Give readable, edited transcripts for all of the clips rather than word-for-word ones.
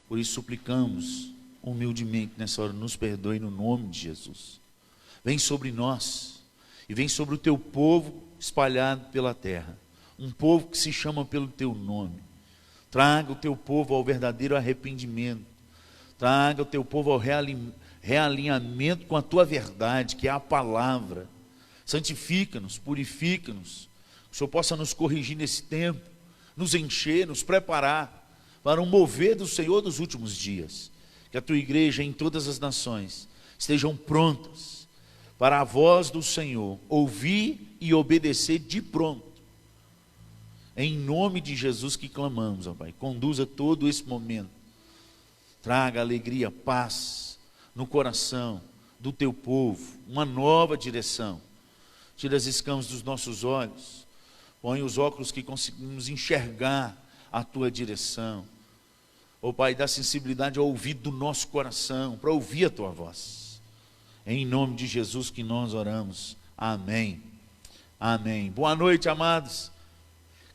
Por isso suplicamos humildemente nessa hora, nos perdoe no nome de Jesus. Vem sobre nós e vem sobre o teu povo espalhado pela terra, um povo que se chama pelo teu nome. Traga o teu povo ao verdadeiro arrependimento, traga o teu povo ao realinhamento com a tua verdade, que é a palavra. Santifica-nos, purifica-nos, que o Senhor possa nos corrigir nesse tempo, nos encher, nos preparar para um mover do Senhor dos últimos dias. Que a tua igreja em todas as nações estejam prontas para a voz do Senhor, ouvir e obedecer de pronto. Em nome de Jesus que clamamos, ó Pai, conduza todo esse momento, traga alegria, paz no coração do teu povo, uma nova direção. Tira as escamas dos nossos olhos, põe os óculos que conseguimos enxergar a tua direção. Ó Pai, dá sensibilidade ao ouvido do nosso coração, para ouvir a tua voz. Em nome de Jesus que nós oramos. Amém. Amém. Boa noite, amados.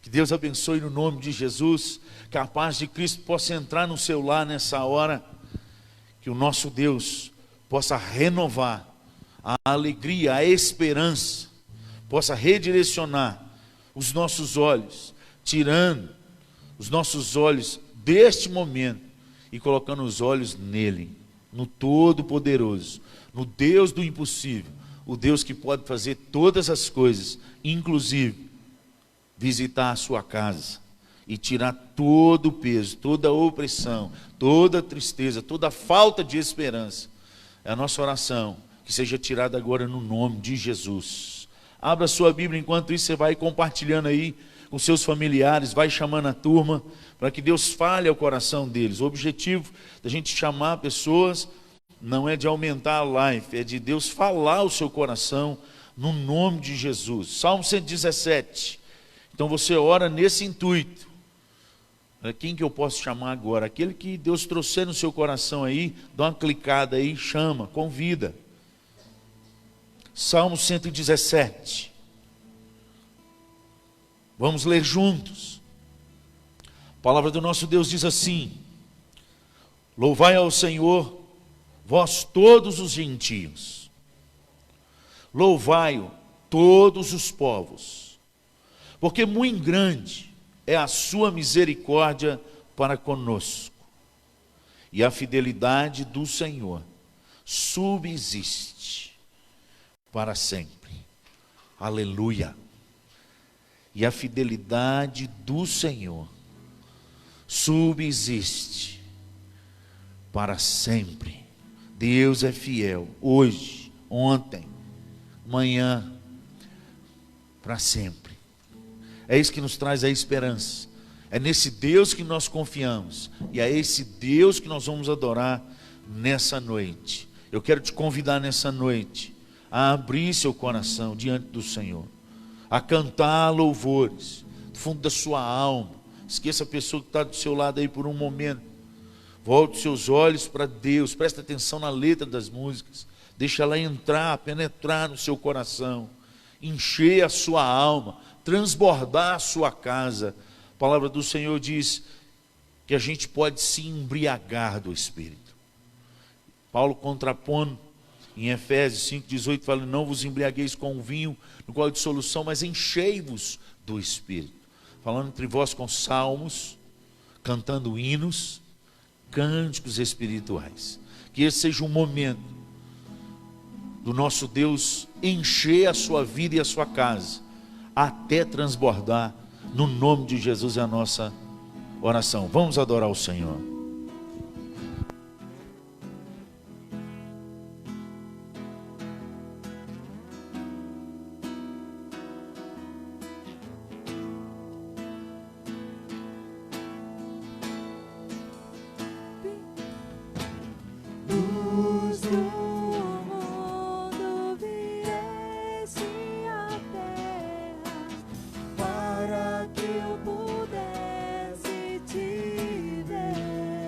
Que Deus abençoe no nome de Jesus. Que a paz de Cristo possa entrar no seu lar nessa hora. Que o nosso Deus possa renovar a alegria, a esperança. Possa redirecionar os nossos olhos, tirando os nossos olhos deste momento e colocando os olhos nele, no Todo-Poderoso, no Deus do impossível, o Deus que pode fazer todas as coisas, inclusive visitar a sua casa e tirar todo o peso, toda a opressão, toda a tristeza, toda a falta de esperança. É a nossa oração, que seja tirada agora no nome de Jesus. Abra sua Bíblia, enquanto isso você vai compartilhando aí com seus familiares, vai chamando a turma, para que Deus fale ao coração deles. O objetivo da gente chamar pessoas não é de aumentar a live, é de Deus falar ao seu coração no nome de Jesus. Salmo 117. Então você ora nesse intuito. Quem que eu posso chamar agora? Aquele que Deus trouxer no seu coração aí, dá uma clicada aí, chama, convida. Salmo 117. Vamos ler juntos. A palavra do nosso Deus diz assim: louvai ao Senhor, vós todos os gentios, louvai-o todos os povos, porque muito grande é a sua misericórdia para conosco, e a fidelidade do Senhor subsiste para sempre. Aleluia. E a fidelidade do Senhor subsiste para sempre. Deus é fiel hoje, ontem, amanhã, para sempre. É isso que nos traz a esperança. É nesse Deus que nós confiamos, e é esse Deus que nós vamos adorar nessa noite. Eu quero te convidar nessa noite a abrir seu coração diante do Senhor, a cantar louvores do fundo da sua alma. Esqueça a pessoa que está do seu lado aí por um momento. Volte seus olhos para Deus, preste atenção na letra das músicas, deixa ela entrar, penetrar no seu coração, encher a sua alma, transbordar a sua casa. A palavra do Senhor diz que a gente pode se embriagar do Espírito. Paulo contrapondo em Efésios 5,18 fala: não vos embriagueis com o vinho, no qual é dissolução, mas enchei-vos do Espírito. Falando entre vós com salmos, cantando hinos, cânticos espirituais. Que esse seja um momento do nosso Deus encher a sua vida e a sua casa, até transbordar. No nome de Jesus é a nossa oração. Vamos adorar o Senhor. Para que eu pudesse te ver.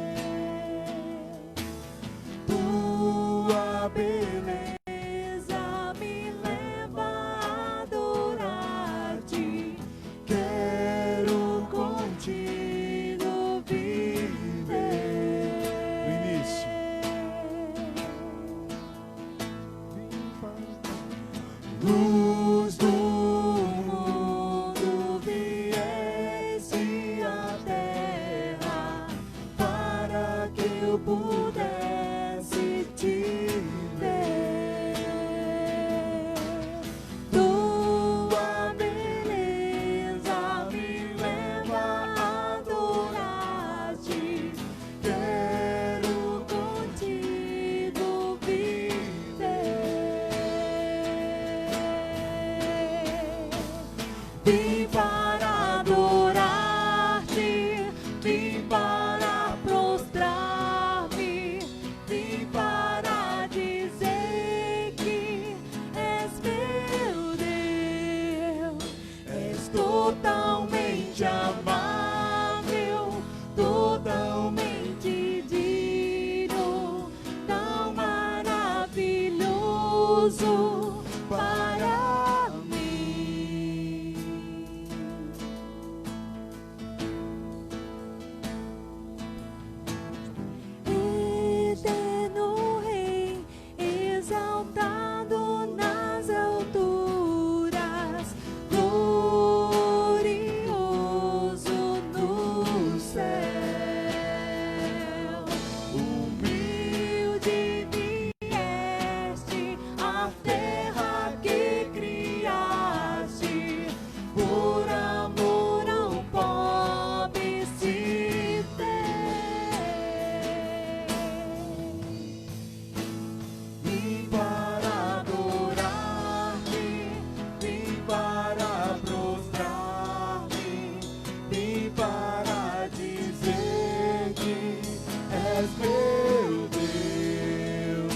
és meu Deus,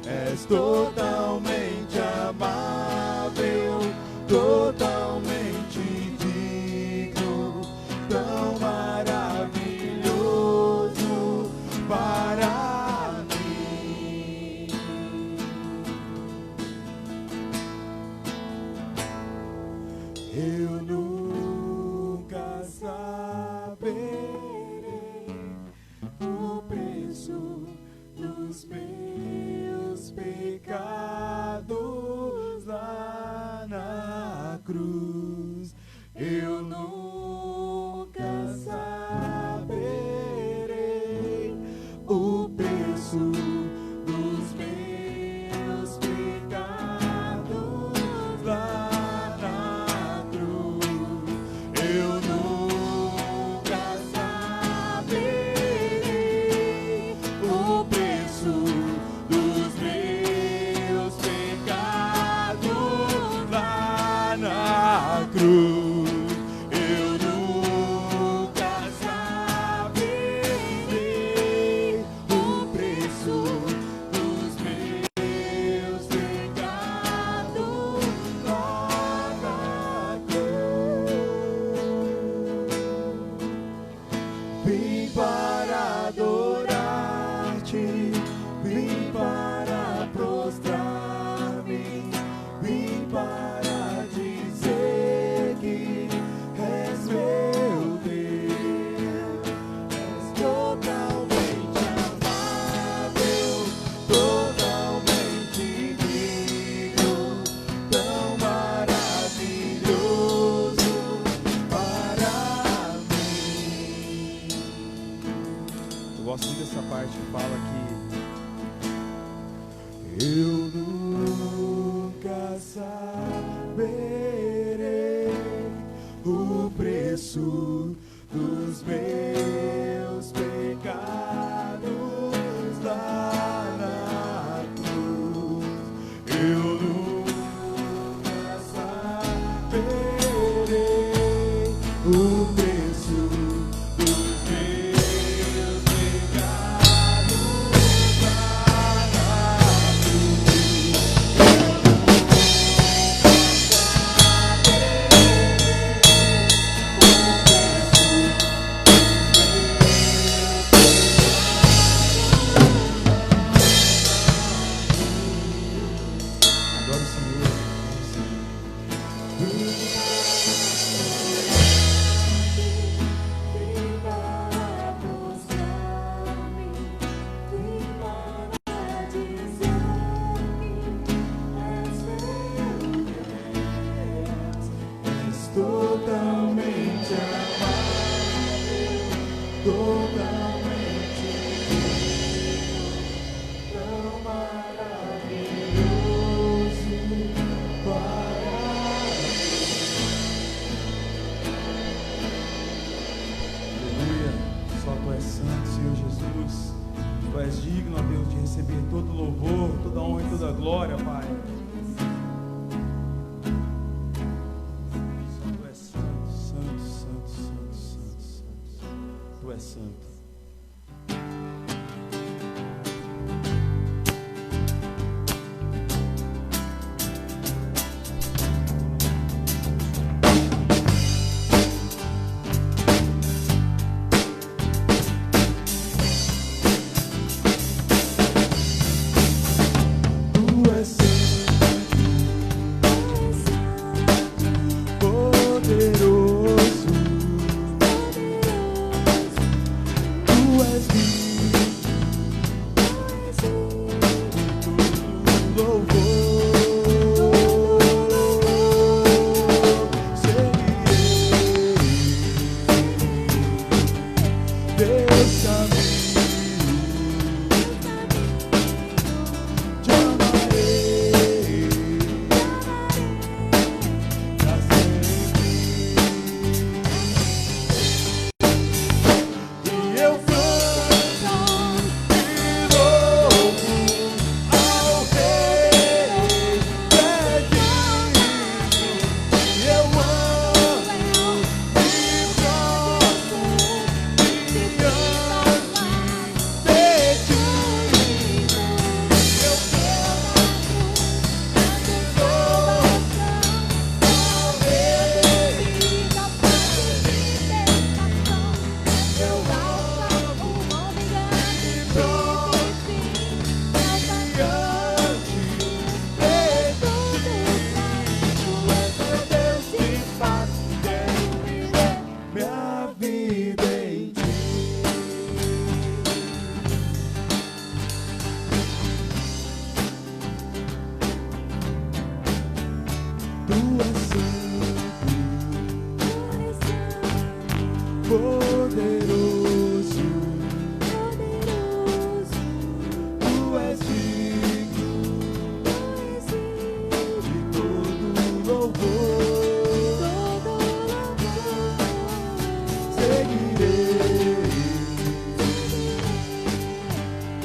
és totalmente amável, totalmente digno, tão maravilhoso para mim. Eu nunca saberei o preço dos meus pecados lá na cruz. Eu nunca saberei o preço dos meus pecados lá na cruz. Eu nunca saberei o preço dos meus pecados lá na cruz. Eu nunca saberei o preço dos meus pecados lá na cruz. Vim para adorar-te, vim para prostrar-me, vim para dizer que és meu Deus, és totalmente amável, totalmente digno, tão maravilhoso para mim. Eu gosto muito dessa parte que fala que eu nunca saberei o preço dos meus pecados lá na cruz. Eu nunca saberei o preço dos meus pecados lá na cruz. Adoro o Senhor. Vim para prostrar-me, vim para dizer que és meu Deus, És totalmente amável, totalmente digno, tão maravilhoso para mim. Aleluia, só Tu és santo, Senhor Jesus. Tu és digno, ó Deus, de receber todo louvor, toda honra e toda glória, Pai. Tu és santo, santo, santo, santo, santo, santo. Tu és santo. Tu és santo.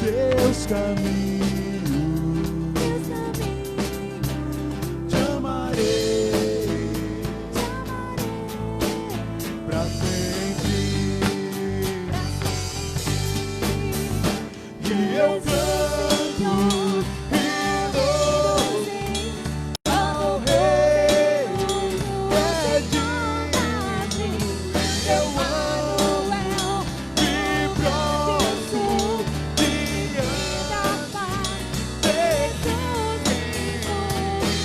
teus caminhos. Te amarei pra sempre. E eu canto e louvo ao Rei que é digno. Eu amo e prostro diante de Jesus.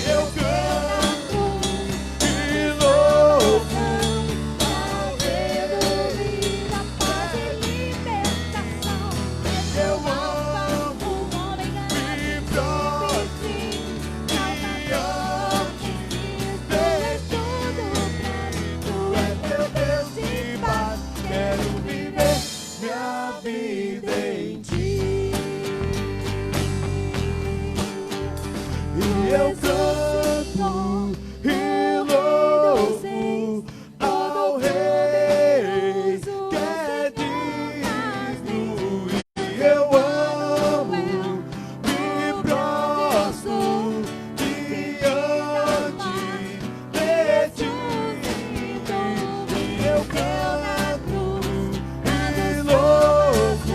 Eu canto e louvo ao Rei. Eu amo e prostro diante de Jesus. Tu és meu Deus de paz, quero viver minha vida em ti. E eu canto e louvo ao Rei que é digno. E eu amo e prostro diante de ti. E eu canto e louvo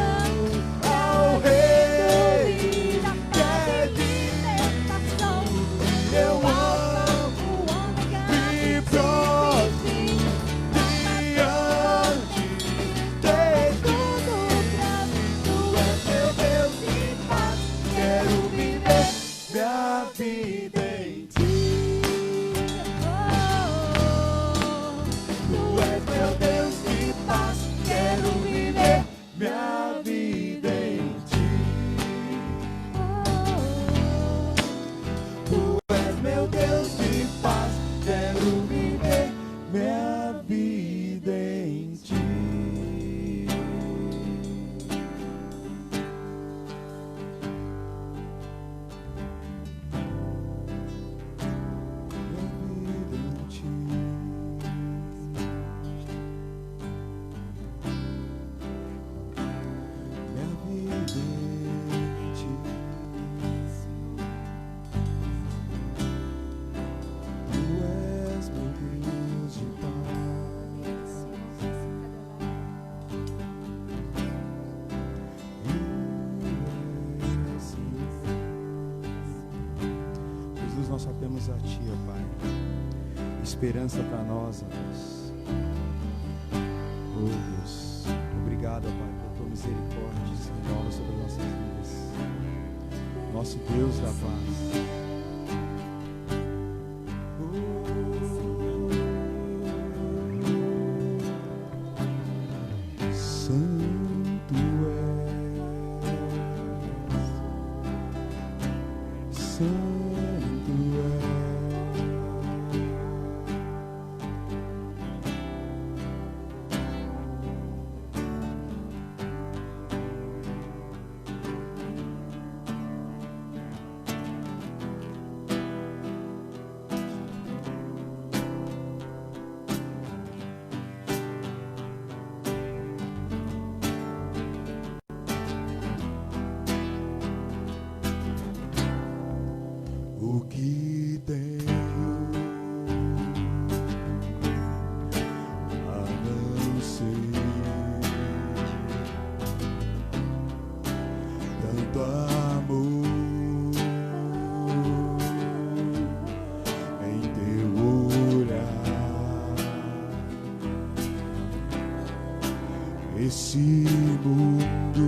ao Rei que é digno. Eu amo e prostro diante de ti. Tu és meu Deus de paz, quero viver minha vida em ti. Tu és meu Deus de paz, quero viver minha vida em ti. Tu és meu Deus de paz, quero viver minha vida em ti. Minha vida em ti. Tu és meu Deus de paz. Jesus, nós só temos a Ti, ó Pai. Esperança para nós, ó Deus. Oh Deus, obrigado, ó Pai, por Tua misericórdia e renova sobre as nossas vidas. Nosso Deus da paz. Santo és, Santo és. O que tenho a não ser tanto amor em teu olhar. Esse mundo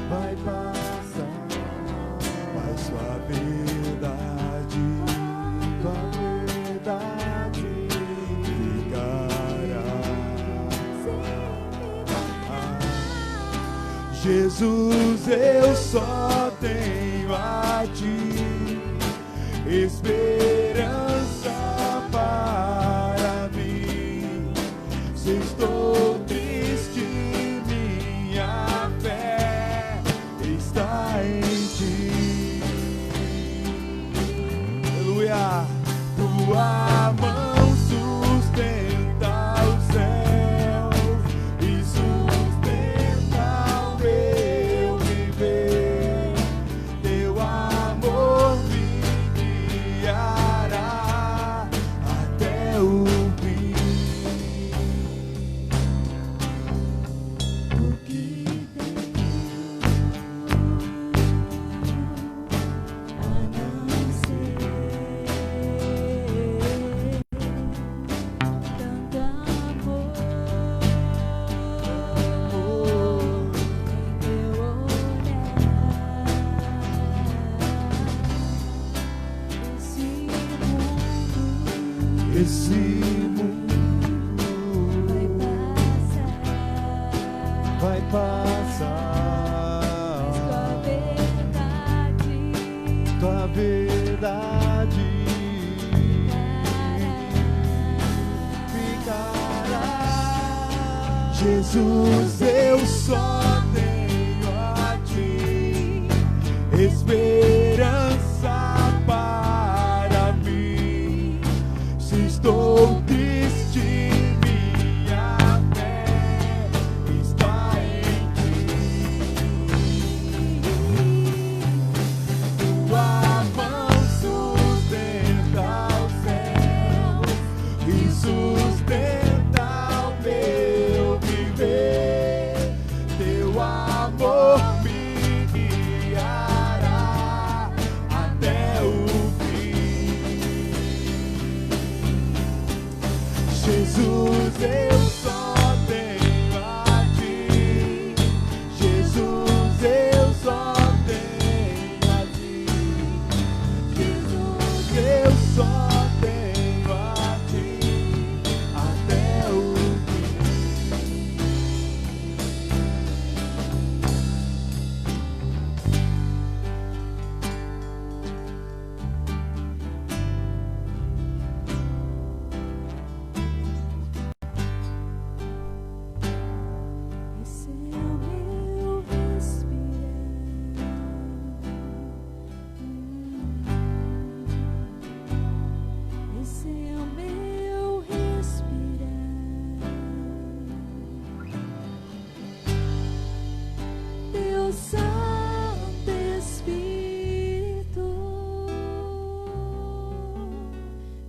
vai passar, mas tua verdade ficará. Jesus, eu só tenho a Ti, esperança para mim. Se estou triste, minha fé está em Ti. Aleluia. Tua mão sustenta os Jesus, eu só tenho a ti, esperança para mim. Se estou triste, minha fé está em ti. Tua mão sustenta os céus e sustenta o meu viver. Teu amor me guiará até o fim. Jesus, eu só tenho a ti. Jesus, eu só tenho a ti. Jesus, eu só tenho a ti até o fim. Esse é o meu respirar. Esse é o meu respirar. Teu Santo Espírito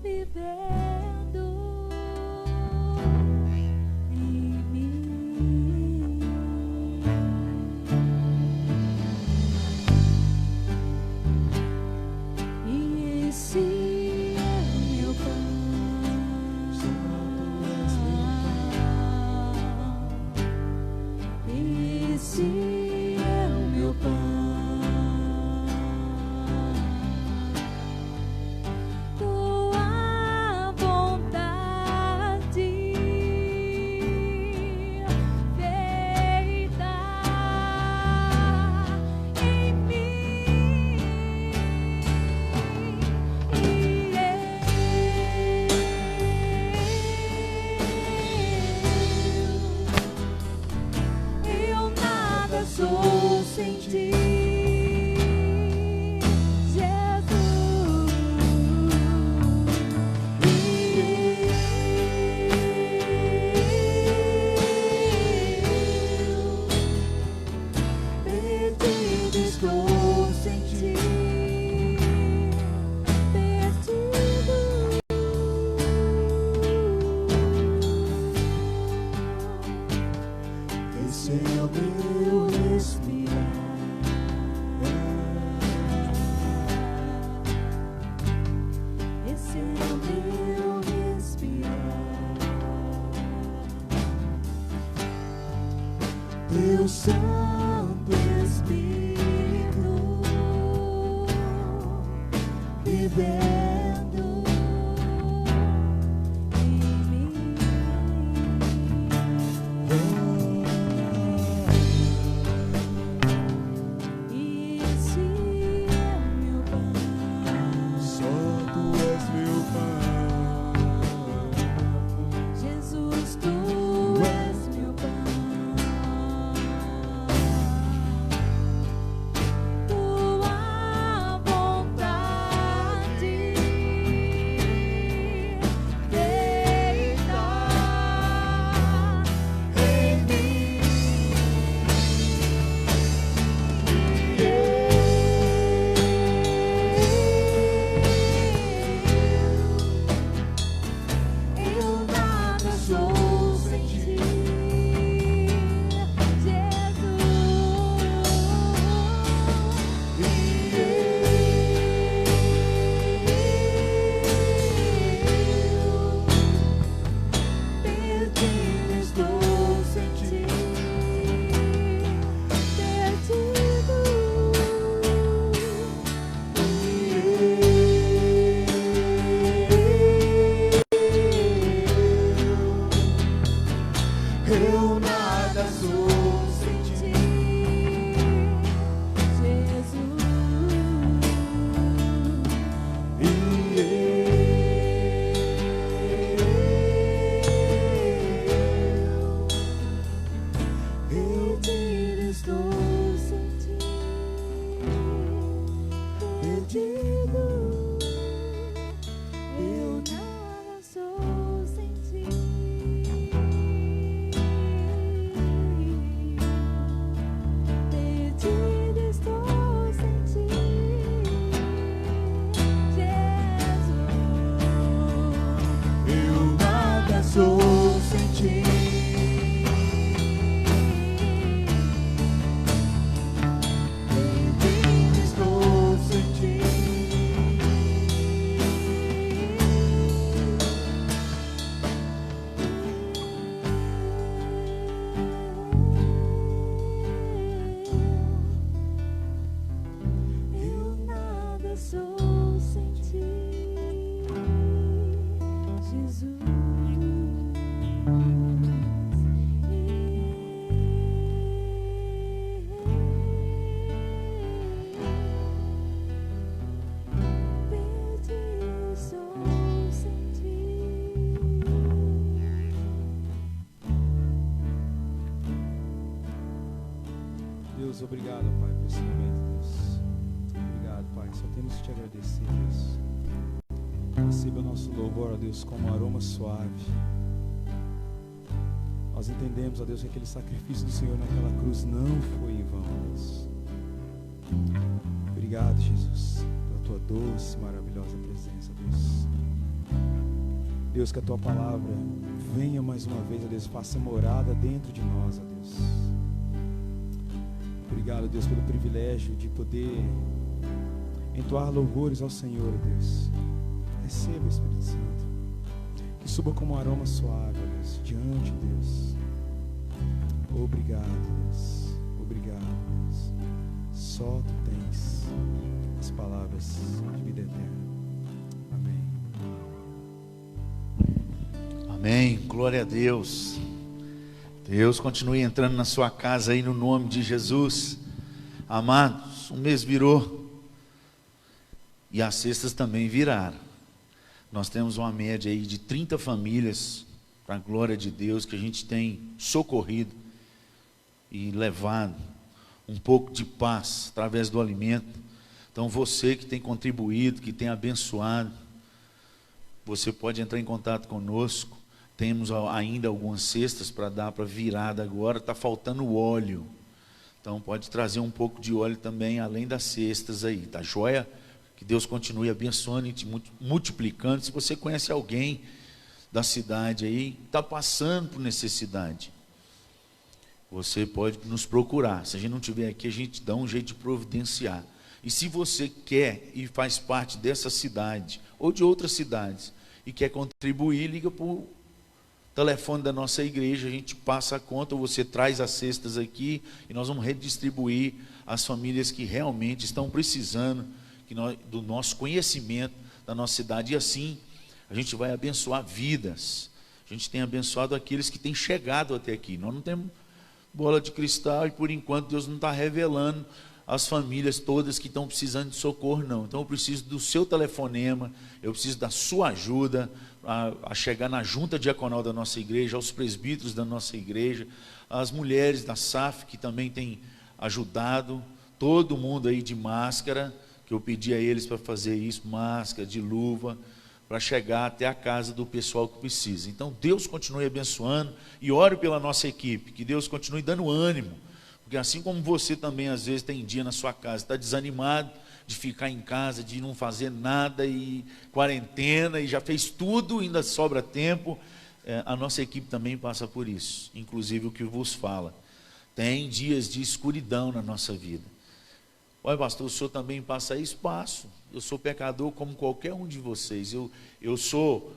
vivendo em mim. E esse é o meu pão. Esse é o meu pão. Tua vontade feita em mim. Eu nada sou sem ti, Jesus. Perdido estou sem ti, perdido. Esse é o meu respirar. Esse é o meu respirar. Teu Santo Espírito vivendo Em mim. E esse é o meu pão. Só tu és meu pão. Jesus, tu és meu pão. Perdi, sou sem ti. Deus, obrigado, Pai, por esse momento, Deus. Obrigado, Pai. Só temos que te agradecer, Deus. Receba o nosso louvor, ó Deus, como um aroma suave. Nós entendemos, ó Deus, que aquele sacrifício do Senhor naquela cruz não foi em vão, Deus. Obrigado, Jesus, pela tua doce, maravilhosa presença, Deus. Deus, que a tua palavra venha mais uma vez, ó Deus, faça morada dentro de nós, ó Deus. Obrigado, Deus, pelo privilégio de poder entoar louvores ao Senhor, ó Deus. Receba, Espírito Santo, que suba como um aroma suave, ó Deus, diante, Deus. Obrigado, Deus. Obrigado, Deus. Só tu tens as palavras de vida eterna. Amém. Amém, glória a Deus. Deus continue entrando na sua casa aí no nome de Jesus. Amados, o mês virou e as cestas também viraram. Nós temos uma média aí de 30 famílias, para a glória de Deus, que a gente tem socorrido e levado um pouco de paz através do alimento. Então você que tem contribuído, que tem abençoado, você pode entrar em contato conosco. Temos ainda algumas cestas para dar para virada agora, está faltando óleo. Então pode trazer um pouco de óleo também, além das cestas aí, tá joia? Que Deus continue abençoando e te multiplicando. Se você conhece alguém da cidade aí, está passando por necessidade, você pode nos procurar. Se a gente não estiver aqui, a gente dá um jeito de providenciar. E se você quer e faz parte dessa cidade, ou de outras cidades, e quer contribuir, liga para o telefone da nossa igreja, a gente passa a conta, ou você traz as cestas aqui, e nós vamos redistribuir às famílias que realmente estão precisando do nosso conhecimento, da nossa cidade. E assim, a gente vai abençoar vidas. A gente tem abençoado aqueles que têm chegado até aqui. Nós não temos bola de cristal e por enquanto Deus não está revelando as famílias todas que estão precisando de socorro, não. Então eu preciso do seu telefonema, eu preciso da sua ajuda a chegar na junta diaconal da nossa igreja, aos presbíteros da nossa igreja, as mulheres da SAF que também têm ajudado, todo mundo aí de máscara, que eu pedi a eles para fazer isso, máscara, de luva, para chegar até a casa do pessoal que precisa. Então Deus continue abençoando e ore pela nossa equipe, que Deus continue dando ânimo, porque assim como você também às vezes tem dia na sua casa, está desanimado de ficar em casa, de não fazer nada e quarentena, e já fez tudo, ainda sobra tempo, a nossa equipe também passa por isso, inclusive o que vos fala. Tem dias de escuridão na nossa vida. Olha, pastor, o senhor também passa isso? Passo. Eu sou pecador como qualquer um de vocês. Eu sou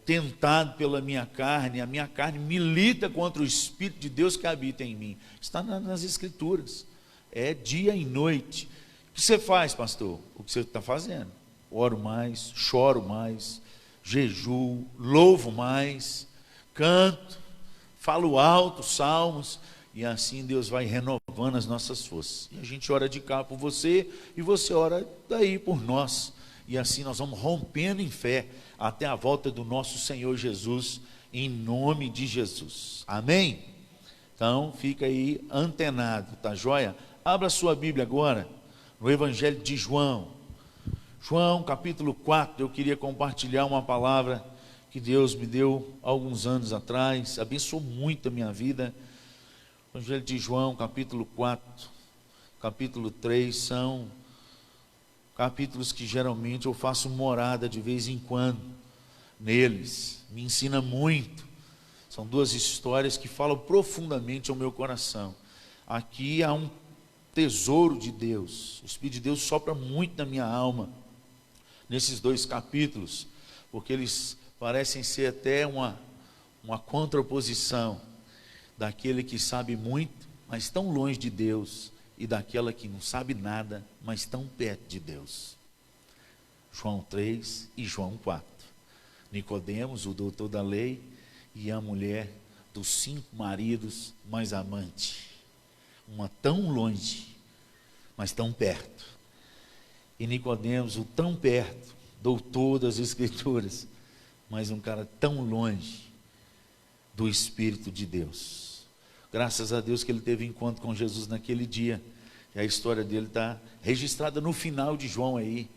tentado pela minha carne, a minha carne milita contra o Espírito de Deus que habita em mim. Está nas Escrituras. É dia e noite. O que você faz, pastor? O que você está fazendo? Oro mais, choro mais, jejuo, louvo mais, canto, falo alto, salmos. E assim Deus vai renovando as nossas forças. E a gente ora de cá por você, e você ora daí por nós. E assim nós vamos rompendo em fé, até a volta do nosso Senhor Jesus, em nome de Jesus. Amém? Então, fica aí antenado, tá joia? Abra sua Bíblia agora, no Evangelho de João. João, capítulo 4, eu queria compartilhar uma palavra que Deus me deu alguns anos atrás, abençoou muito a minha vida. Evangelho de João, capítulo 4, capítulo 3, são capítulos que geralmente eu faço morada de vez em quando neles, me ensina muito. São duas histórias que falam profundamente ao meu coração. Aqui há um tesouro de Deus, o Espírito de Deus sopra muito na minha alma, nesses dois capítulos, porque eles parecem ser até uma contraposição daquele que sabe muito, mas tão longe de Deus, e daquela que não sabe nada, mas tão perto de Deus. João 3 e João 4. Nicodemos, o doutor da lei, e a mulher dos 5 maridos mais amante. Uma tão longe, mas tão perto. E Nicodemos, o tão perto, doutor das Escrituras, mas um cara tão longe do Espírito de Deus. Graças a Deus que ele teve encontro com Jesus naquele dia. E a história dele está registrada no final de João aí.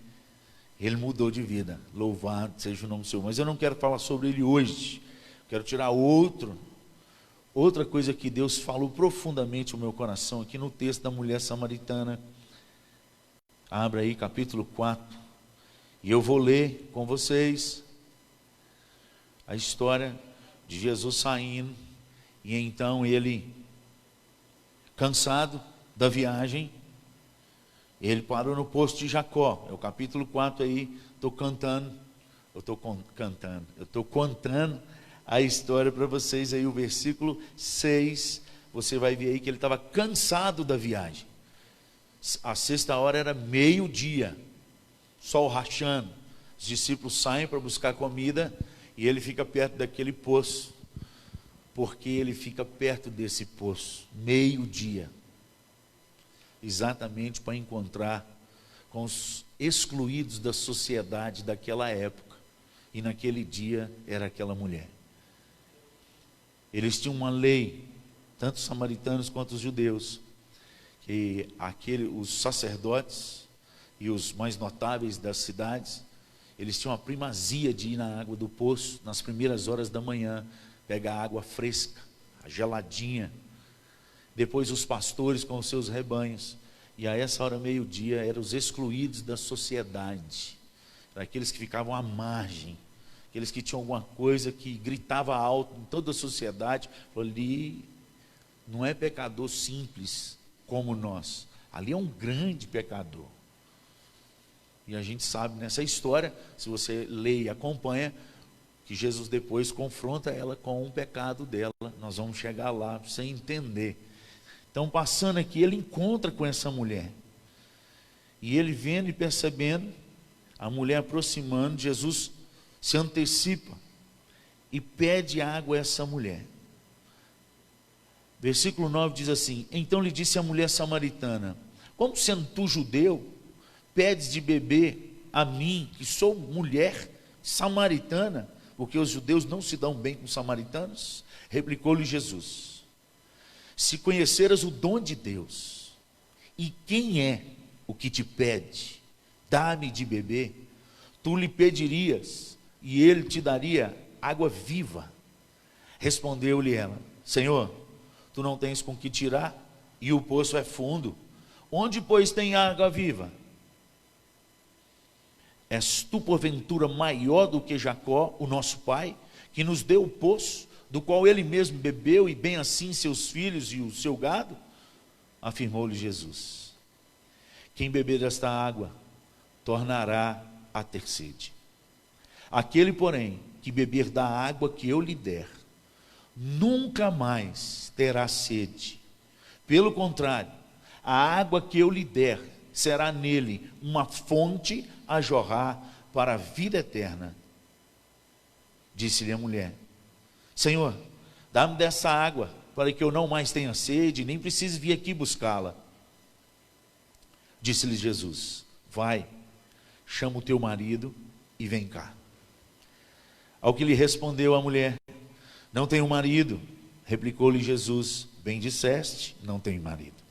Ele mudou de vida. Louvado seja o nome do Senhor. Mas eu não quero falar sobre ele hoje. Quero tirar outra coisa que Deus falou profundamente no meu coração, aqui no texto da mulher samaritana. Abra aí capítulo 4. E eu vou ler com vocês a história de Jesus saindo. E então ele, cansado da viagem, ele parou no poço de Jacó. É o capítulo 4 aí. Estou contando a história para vocês aí. O versículo 6, você vai ver aí que ele estava cansado da viagem. A 6ª hora era meio-dia, sol rachando. Os discípulos saem para buscar comida e ele fica perto daquele poço. Porque ele fica perto desse poço, meio-dia, exatamente para encontrar com os excluídos da sociedade daquela época. E naquele dia era aquela mulher. Eles tinham uma lei, tanto os samaritanos quanto os judeus, que os sacerdotes e os mais notáveis das cidades, eles tinham a primazia de ir na água do poço nas primeiras horas da manhã, pegar a água fresca, a geladinha. Depois os pastores com os seus rebanhos. E a essa hora, meio-dia, eram os excluídos da sociedade. Eram aqueles que ficavam à margem. Aqueles que tinham alguma coisa que gritava alto em toda a sociedade. Ali não é pecador simples como nós. Ali é um grande pecador. E a gente sabe nessa história, se você lê e acompanha, que Jesus depois confronta ela com o pecado dela. Nós vamos chegar lá sem entender. Então, passando aqui, ele encontra com essa mulher. E ele vendo e percebendo, a mulher aproximando, Jesus se antecipa e pede água a essa mulher. Versículo 9 diz assim: então lhe disse a mulher samaritana: como sendo tu judeu, pedes de beber a mim, que sou mulher samaritana? Porque os judeus não se dão bem com os samaritanos. Replicou-lhe Jesus: se conheceras o dom de Deus, e quem é o que te pede, dá-me de beber, tu lhe pedirias, e ele te daria água viva. Respondeu-lhe ela: Senhor, tu não tens com que tirar, e o poço é fundo. Onde, pois, tem água viva? És tu, porventura, maior do que Jacó, o nosso pai, que nos deu o poço, do qual ele mesmo bebeu, e bem assim seus filhos e o seu gado? Afirmou-lhe Jesus: quem beber desta água, tornará a ter sede. Aquele, porém, que beber da água que eu lhe der, nunca mais terá sede. Pelo contrário, a água que eu lhe der será nele uma fonte a jorrar para a vida eterna. Disse-lhe a mulher: Senhor, dá-me dessa água, para que eu não mais tenha sede, nem precise vir aqui buscá-la. Disse-lhe Jesus: vai, chama o teu marido e vem cá. Ao que lhe respondeu a mulher: não tenho marido. Replicou-lhe Jesus: bem disseste, não tenho marido.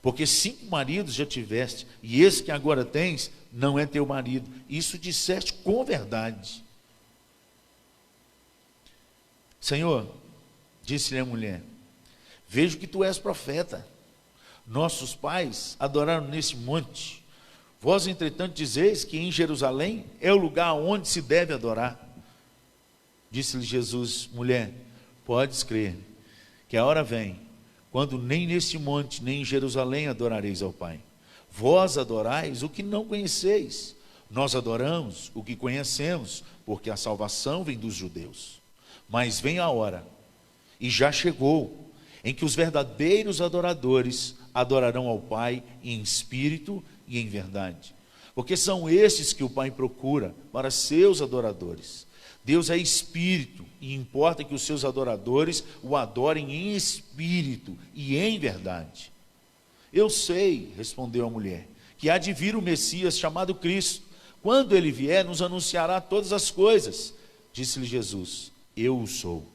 Porque 5 maridos já tiveste, e esse que agora tens não é teu marido. Isso disseste com verdade. Senhor, disse-lhe a mulher: vejo que tu és profeta. Nossos pais adoraram nesse monte. Vós, entretanto, dizeis que em Jerusalém é o lugar onde se deve adorar. Disse-lhe Jesus: mulher, podes crer que a hora vem, quando nem neste monte, nem em Jerusalém adorareis ao Pai. Vós adorais o que não conheceis. Nós adoramos o que conhecemos, porque a salvação vem dos judeus. Mas vem a hora, e já chegou, em que os verdadeiros adoradores adorarão ao Pai em espírito e em verdade. Porque são estes que o Pai procura para seus adoradores. Deus é espírito, e importa que os seus adoradores o adorem em espírito e em verdade. Eu sei, respondeu a mulher, que há de vir o Messias chamado Cristo. Quando ele vier, nos anunciará todas as coisas. Disse-lhe Jesus: eu o sou,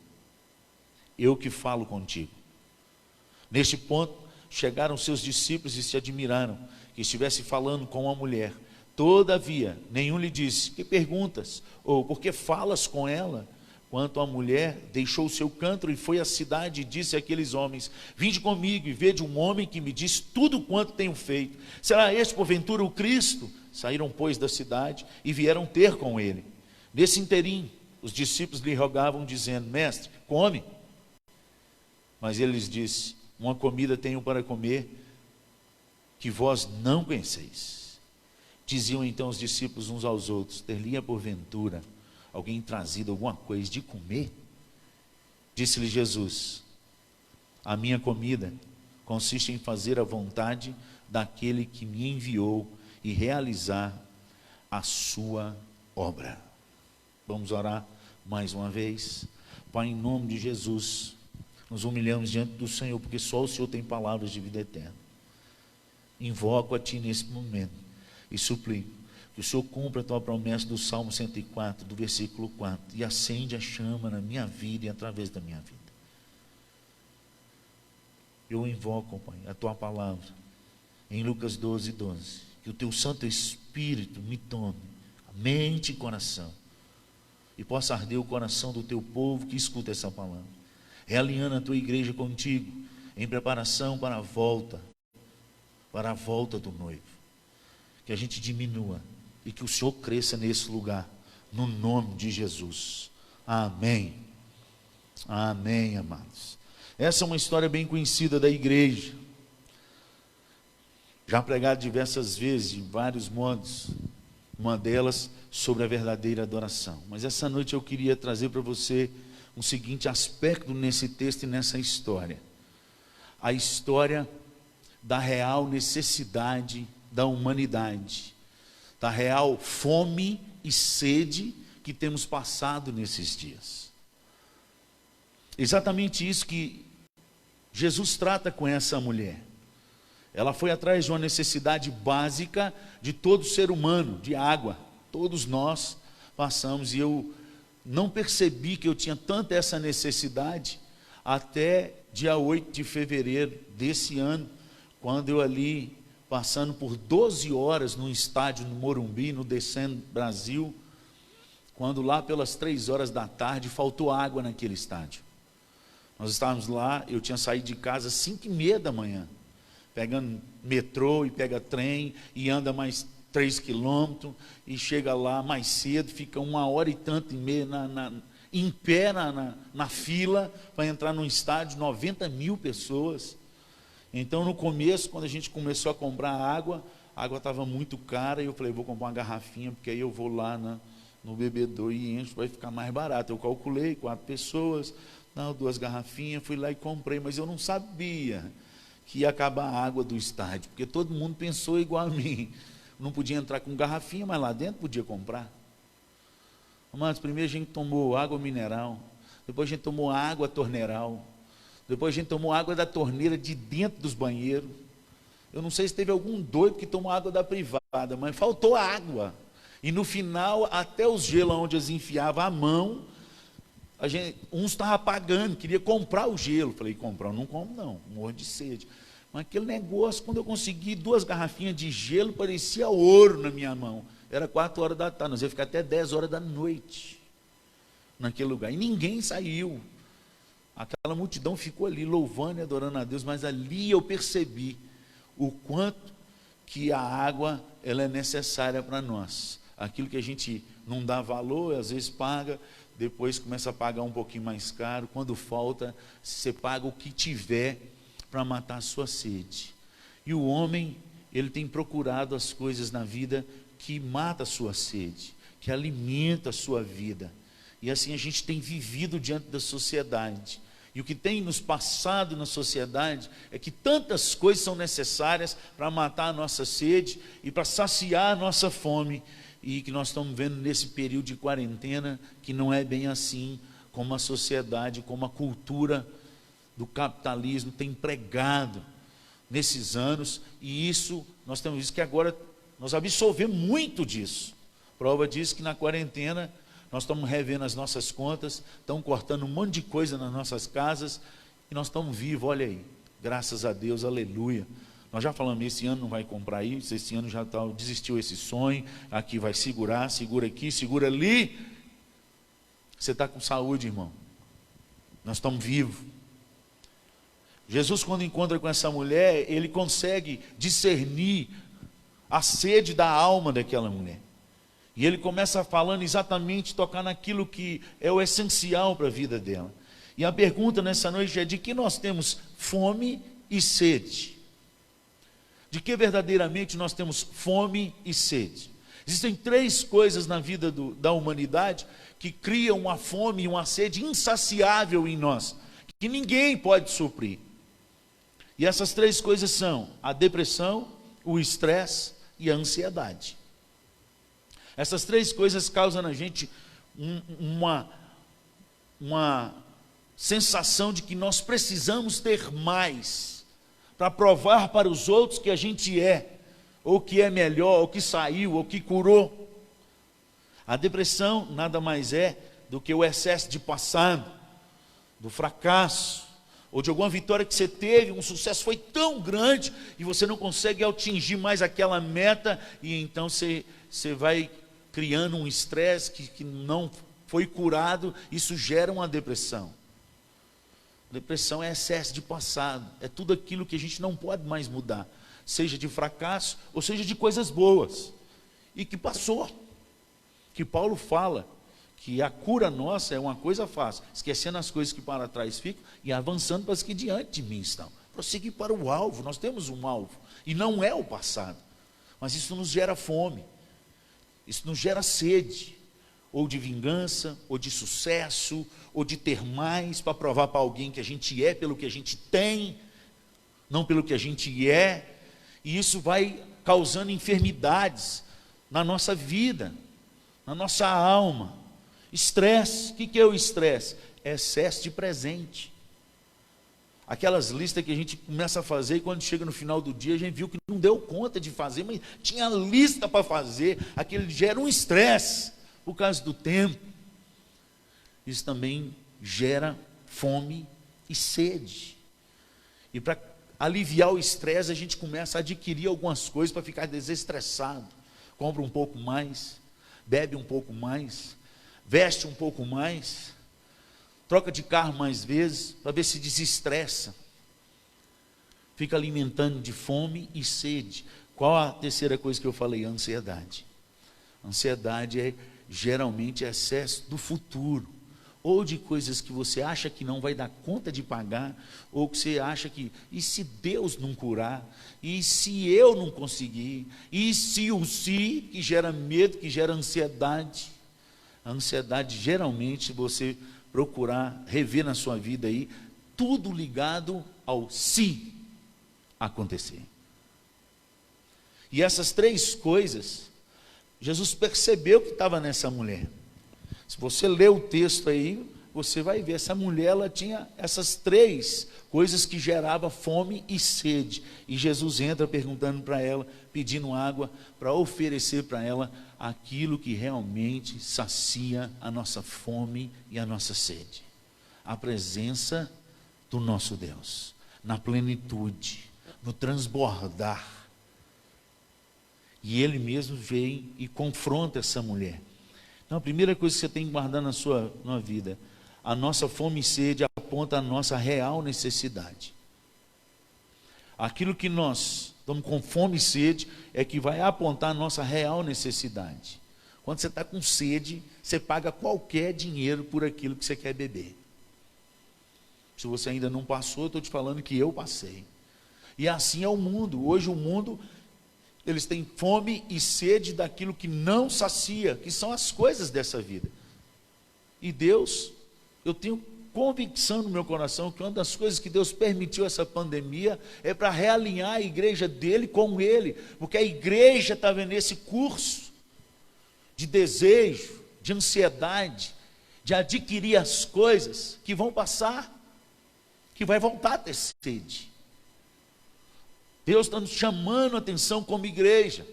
eu que falo contigo. Neste ponto, chegaram seus discípulos e se admiraram que estivesse falando com uma mulher. Todavia, nenhum lhe disse: que perguntas? Ou por que falas com ela? Quanto à mulher, deixou o seu cântaro e foi à cidade e disse àqueles homens: vinde comigo e vede um homem que me diz tudo quanto tenho feito. Será este porventura o Cristo? Saíram, pois, da cidade e vieram ter com ele. Nesse interim, os discípulos lhe rogavam, dizendo: mestre, come. Mas ele lhes disse: uma comida tenho para comer que vós não conheceis. Diziam então os discípulos uns aos outros: ter-lhe-ia porventura alguém trazido alguma coisa de comer? Disse-lhe Jesus: a minha comida consiste em fazer a vontade daquele que me enviou e realizar a sua obra. Vamos orar mais uma vez. Pai, em nome de Jesus, nos humilhamos diante do Senhor, porque só o Senhor tem palavras de vida eterna. Invoco a Ti nesse momento e suplico que o Senhor cumpra a Tua promessa do Salmo 104, do versículo 4, e acende a chama na minha vida e através da minha vida. Eu invoco, Pai, a Tua palavra em Lucas 12, 12, que o Teu Santo Espírito me tome a mente e coração, e possa arder o coração do Teu povo que escuta essa palavra, realinhando a Tua igreja contigo, em preparação para a volta do noivo. Que a gente diminua e que o Senhor cresça nesse lugar, no nome de Jesus. Amém. Amém, amados. Essa é uma história bem conhecida da igreja, já pregada diversas vezes, de vários modos, uma delas sobre a verdadeira adoração. Mas essa noite eu queria trazer para você um seguinte aspecto nesse texto e nessa história: a história da real necessidade da humanidade, da real fome e sede que temos passado nesses dias. Exatamente isso que Jesus trata com essa mulher. Ela foi atrás de uma necessidade básica de todo ser humano, de água. Todos nós passamos, e eu não percebi que eu tinha tanta essa necessidade até dia 8 de fevereiro desse ano, quando eu ali, passando por 12 horas no estádio no Morumbi, no Descendo Brasil, quando lá pelas 3 horas da tarde faltou água naquele estádio. Nós estávamos lá, eu tinha saído de casa às 5h30 da manhã, pegando metrô e pega trem e anda mais 3 quilômetros e chega lá mais cedo, fica 1h e tanto e meia em pé na fila para entrar num estádio, 90 mil pessoas. Então, no começo, quando a gente começou a comprar água, a água estava muito cara, e eu falei: vou comprar uma garrafinha, porque aí eu vou lá no bebedor e encho, vai ficar mais barato. Eu calculei, 4 pessoas, 2 garrafinhas, fui lá e comprei, mas eu não sabia que ia acabar a água do estádio, porque todo mundo pensou igual a mim. Não podia entrar com garrafinha, mas lá dentro podia comprar. Mas primeiro a gente tomou água mineral, depois a gente tomou água torneiral, depois a gente tomou água da torneira de dentro dos banheiros. Eu não sei se teve algum doido que tomou água da privada, mas faltou água. E no final, até os gelos onde eles enfiavam a mão, uns estavam pagando, queria comprar o gelo. Falei: comprar eu não compro não, morro de sede. Mas aquele negócio, quando eu consegui 2 garrafinhas de gelo, parecia ouro na minha mão. Era 4 horas da tarde, nós ia ficar até 10 horas da noite naquele lugar. E ninguém saiu. Aquela multidão ficou ali, louvando e adorando a Deus, mas ali eu percebi o quanto que a água ela é necessária para nós. Aquilo que a gente não dá valor, às vezes paga, depois começa a pagar um pouquinho mais caro. Quando falta, você paga o que tiver para matar a sua sede. E o homem, ele tem procurado as coisas na vida que mata a sua sede, que alimenta a sua vida. E assim a gente tem vivido diante da sociedade. E o que tem nos passado na sociedade é que tantas coisas são necessárias para matar a nossa sede e para saciar a nossa fome, e que nós estamos vendo nesse período de quarentena, que não é bem assim como a sociedade, como a cultura do capitalismo tem pregado nesses anos, e isso, nós temos visto que agora nós absorvemos muito disso. Prova disso que na quarentena nós estamos revendo as nossas contas, estamos cortando um monte de coisa nas nossas casas, e nós estamos vivos, olha aí, graças a Deus, aleluia. Nós já falamos, esse ano não vai comprar isso, esse ano já desistiu esse sonho, aqui vai segurar, segura aqui, segura ali. Você está com saúde, irmão. Nós estamos vivos. Jesus, quando encontra com essa mulher, ele consegue discernir a sede da alma daquela mulher. E ele começa falando exatamente, tocar naquilo que é o essencial para a vida dela. E a pergunta nessa noite é: de que nós temos fome e sede? De que verdadeiramente nós temos fome e sede? Existem três coisas na vida da humanidade que criam uma fome e uma sede insaciável em nós, que ninguém pode suprir. E essas três coisas são a depressão, o estresse e a ansiedade. Essas três coisas causam na gente uma sensação de que nós precisamos ter mais, para provar para os outros que a gente é, ou que é melhor, ou que saiu, ou que curou. A depressão nada mais é do que o excesso de passado, do fracasso, ou de alguma vitória que você teve, um sucesso foi tão grande, e você não consegue atingir mais aquela meta, e então você vai criando um estresse que não foi curado, isso gera uma depressão. Depressão é excesso de passado, é tudo aquilo que a gente não pode mais mudar, seja de fracasso, ou seja de coisas boas, e que passou, que Paulo fala, que a cura nossa é uma coisa fácil, esquecendo as coisas que para trás ficam, e avançando para as que diante de mim estão, prosseguir para o alvo. Nós temos um alvo, e não é o passado, mas isso nos gera fome, isso nos gera sede, ou de vingança, ou de sucesso, ou de ter mais, para provar para alguém que a gente é pelo que a gente tem, não pelo que a gente é, e isso vai causando enfermidades na nossa vida, na nossa alma. Estresse, o que é o estresse? É excesso de presente. Aquelas listas que a gente começa a fazer, e quando chega no final do dia, a gente viu que não deu conta de fazer, mas tinha lista para fazer, aquele gera um estresse, por causa do tempo. Isso também gera fome e sede. E para aliviar o estresse, a gente começa a adquirir algumas coisas para ficar desestressado. Compra um pouco mais, bebe um pouco mais, veste um pouco mais, troca de carro mais vezes, para ver se desestressa. Fica alimentando de fome e sede. Qual a terceira coisa que eu falei? A ansiedade. A ansiedade é geralmente excesso do futuro, ou de coisas que você acha que não vai dar conta de pagar, ou que você acha que, e se Deus não curar, e se eu não conseguir, e se o se, que gera medo, que gera ansiedade. A ansiedade, geralmente, se você procurar rever na sua vida aí, tudo ligado ao se acontecer. E essas três coisas, Jesus percebeu que estava nessa mulher. Se você ler o texto aí, você vai ver, essa mulher, ela tinha essas três coisas que geravam fome e sede. E Jesus entra perguntando para ela, pedindo água, para oferecer para ela aquilo que realmente sacia a nossa fome e a nossa sede. A presença do nosso Deus, na plenitude, no transbordar. E Ele mesmo vem e confronta essa mulher. Então a primeira coisa que você tem que guardar na sua vida, a nossa fome e sede aponta a nossa real necessidade. Aquilo que nós estamos com fome e sede é que vai apontar a nossa real necessidade. Quando você está com sede, você paga qualquer dinheiro por aquilo que você quer beber. Se você ainda não passou, eu estou te falando que eu passei. E assim é o mundo. Hoje o mundo, eles têm fome e sede daquilo que não sacia, que são as coisas dessa vida. E Deus, eu tenho convicção no meu coração que uma das coisas que Deus permitiu essa pandemia é para realinhar a igreja dele com Ele, porque a igreja estava nesse curso de desejo, de ansiedade, de adquirir as coisas que vão passar, que vai voltar a ter sede. Deus está nos chamando a atenção como igreja.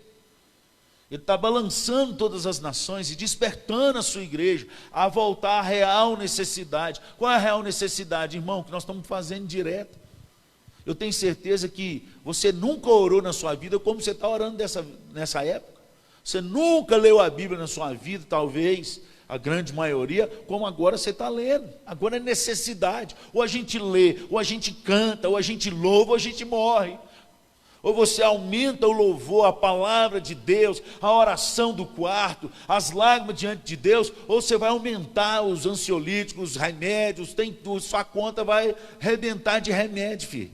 Ele está balançando todas as nações e despertando a sua igreja a voltar à real necessidade. Qual é a real necessidade, irmão? Que nós estamos fazendo direto. Eu tenho certeza que você nunca orou na sua vida como você está orando nessa época. Você nunca leu a Bíblia na sua vida, talvez, a grande maioria, como agora você está lendo. Agora é necessidade. Ou a gente lê, ou a gente canta, ou a gente louva, ou a gente morre. Ou você aumenta o louvor, a palavra de Deus, a oração do quarto, as lágrimas diante de Deus, ou você vai aumentar os ansiolíticos, os remédios, tem tudo, sua conta vai arrebentar de remédio, filho.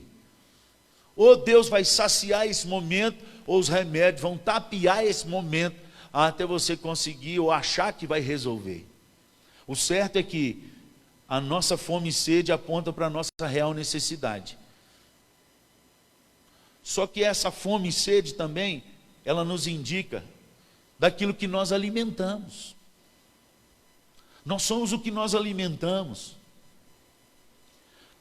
Ou Deus vai saciar esse momento, ou os remédios vão tapear esse momento, até você conseguir ou achar que vai resolver. O certo é que a nossa fome e sede aponta para a nossa real necessidade. Só que essa fome e sede também, ela nos indica daquilo que nós alimentamos. Nós somos o que nós alimentamos.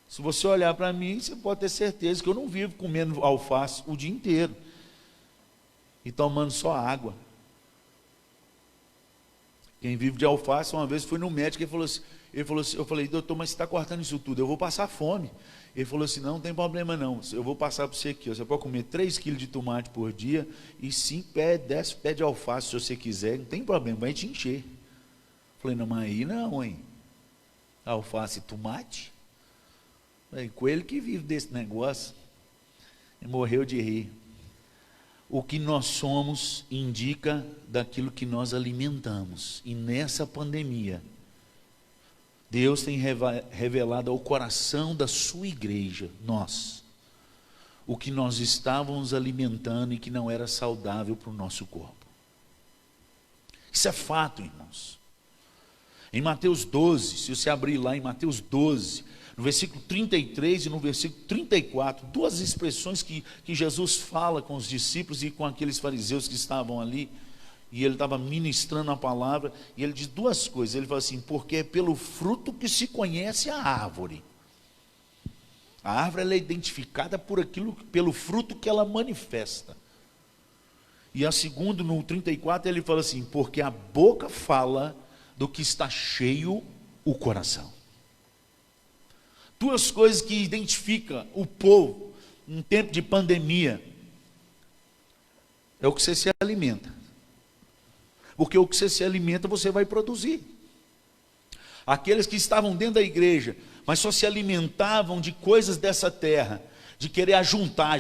Se você olhar para mim, você pode ter certeza que eu não vivo comendo alface o dia inteiro e tomando só água. Quem vive de alface, uma vez fui no médico e falou assim, eu falei, doutor, mas você está cortando isso tudo, eu vou passar fome. Ele falou assim, não tem problema não, eu vou passar para você aqui, você pode comer 3 quilos de tomate por dia e 10 pés de alface se você quiser, não tem problema, vai te encher. Eu falei, não, mas aí não, hein? Alface e tomate? Falei, coelho que vive desse negócio, e morreu de rir. O que nós somos indica daquilo que nós alimentamos, e nessa pandemia, Deus tem revelado ao coração da sua igreja, nós, o que nós estávamos alimentando e que não era saudável para o nosso corpo. Isso é fato, irmãos. Em Mateus 12, se você abrir lá em Mateus 12, no versículo 33 e no versículo 34, duas expressões que Jesus fala com os discípulos e com aqueles fariseus que estavam ali, e ele estava ministrando a palavra, e ele diz duas coisas, ele fala assim, porque é pelo fruto que se conhece a árvore. A árvore ela é identificada por aquilo, pelo fruto que ela manifesta. E a segunda, no 34, ele fala assim, porque a boca fala do que está cheio o coração. Duas coisas que identificam o povo em tempo de pandemia, é o que você se alimenta. Porque o que você se alimenta, você vai produzir. Aqueles que estavam dentro da igreja, mas só se alimentavam de coisas dessa terra, de querer juntar,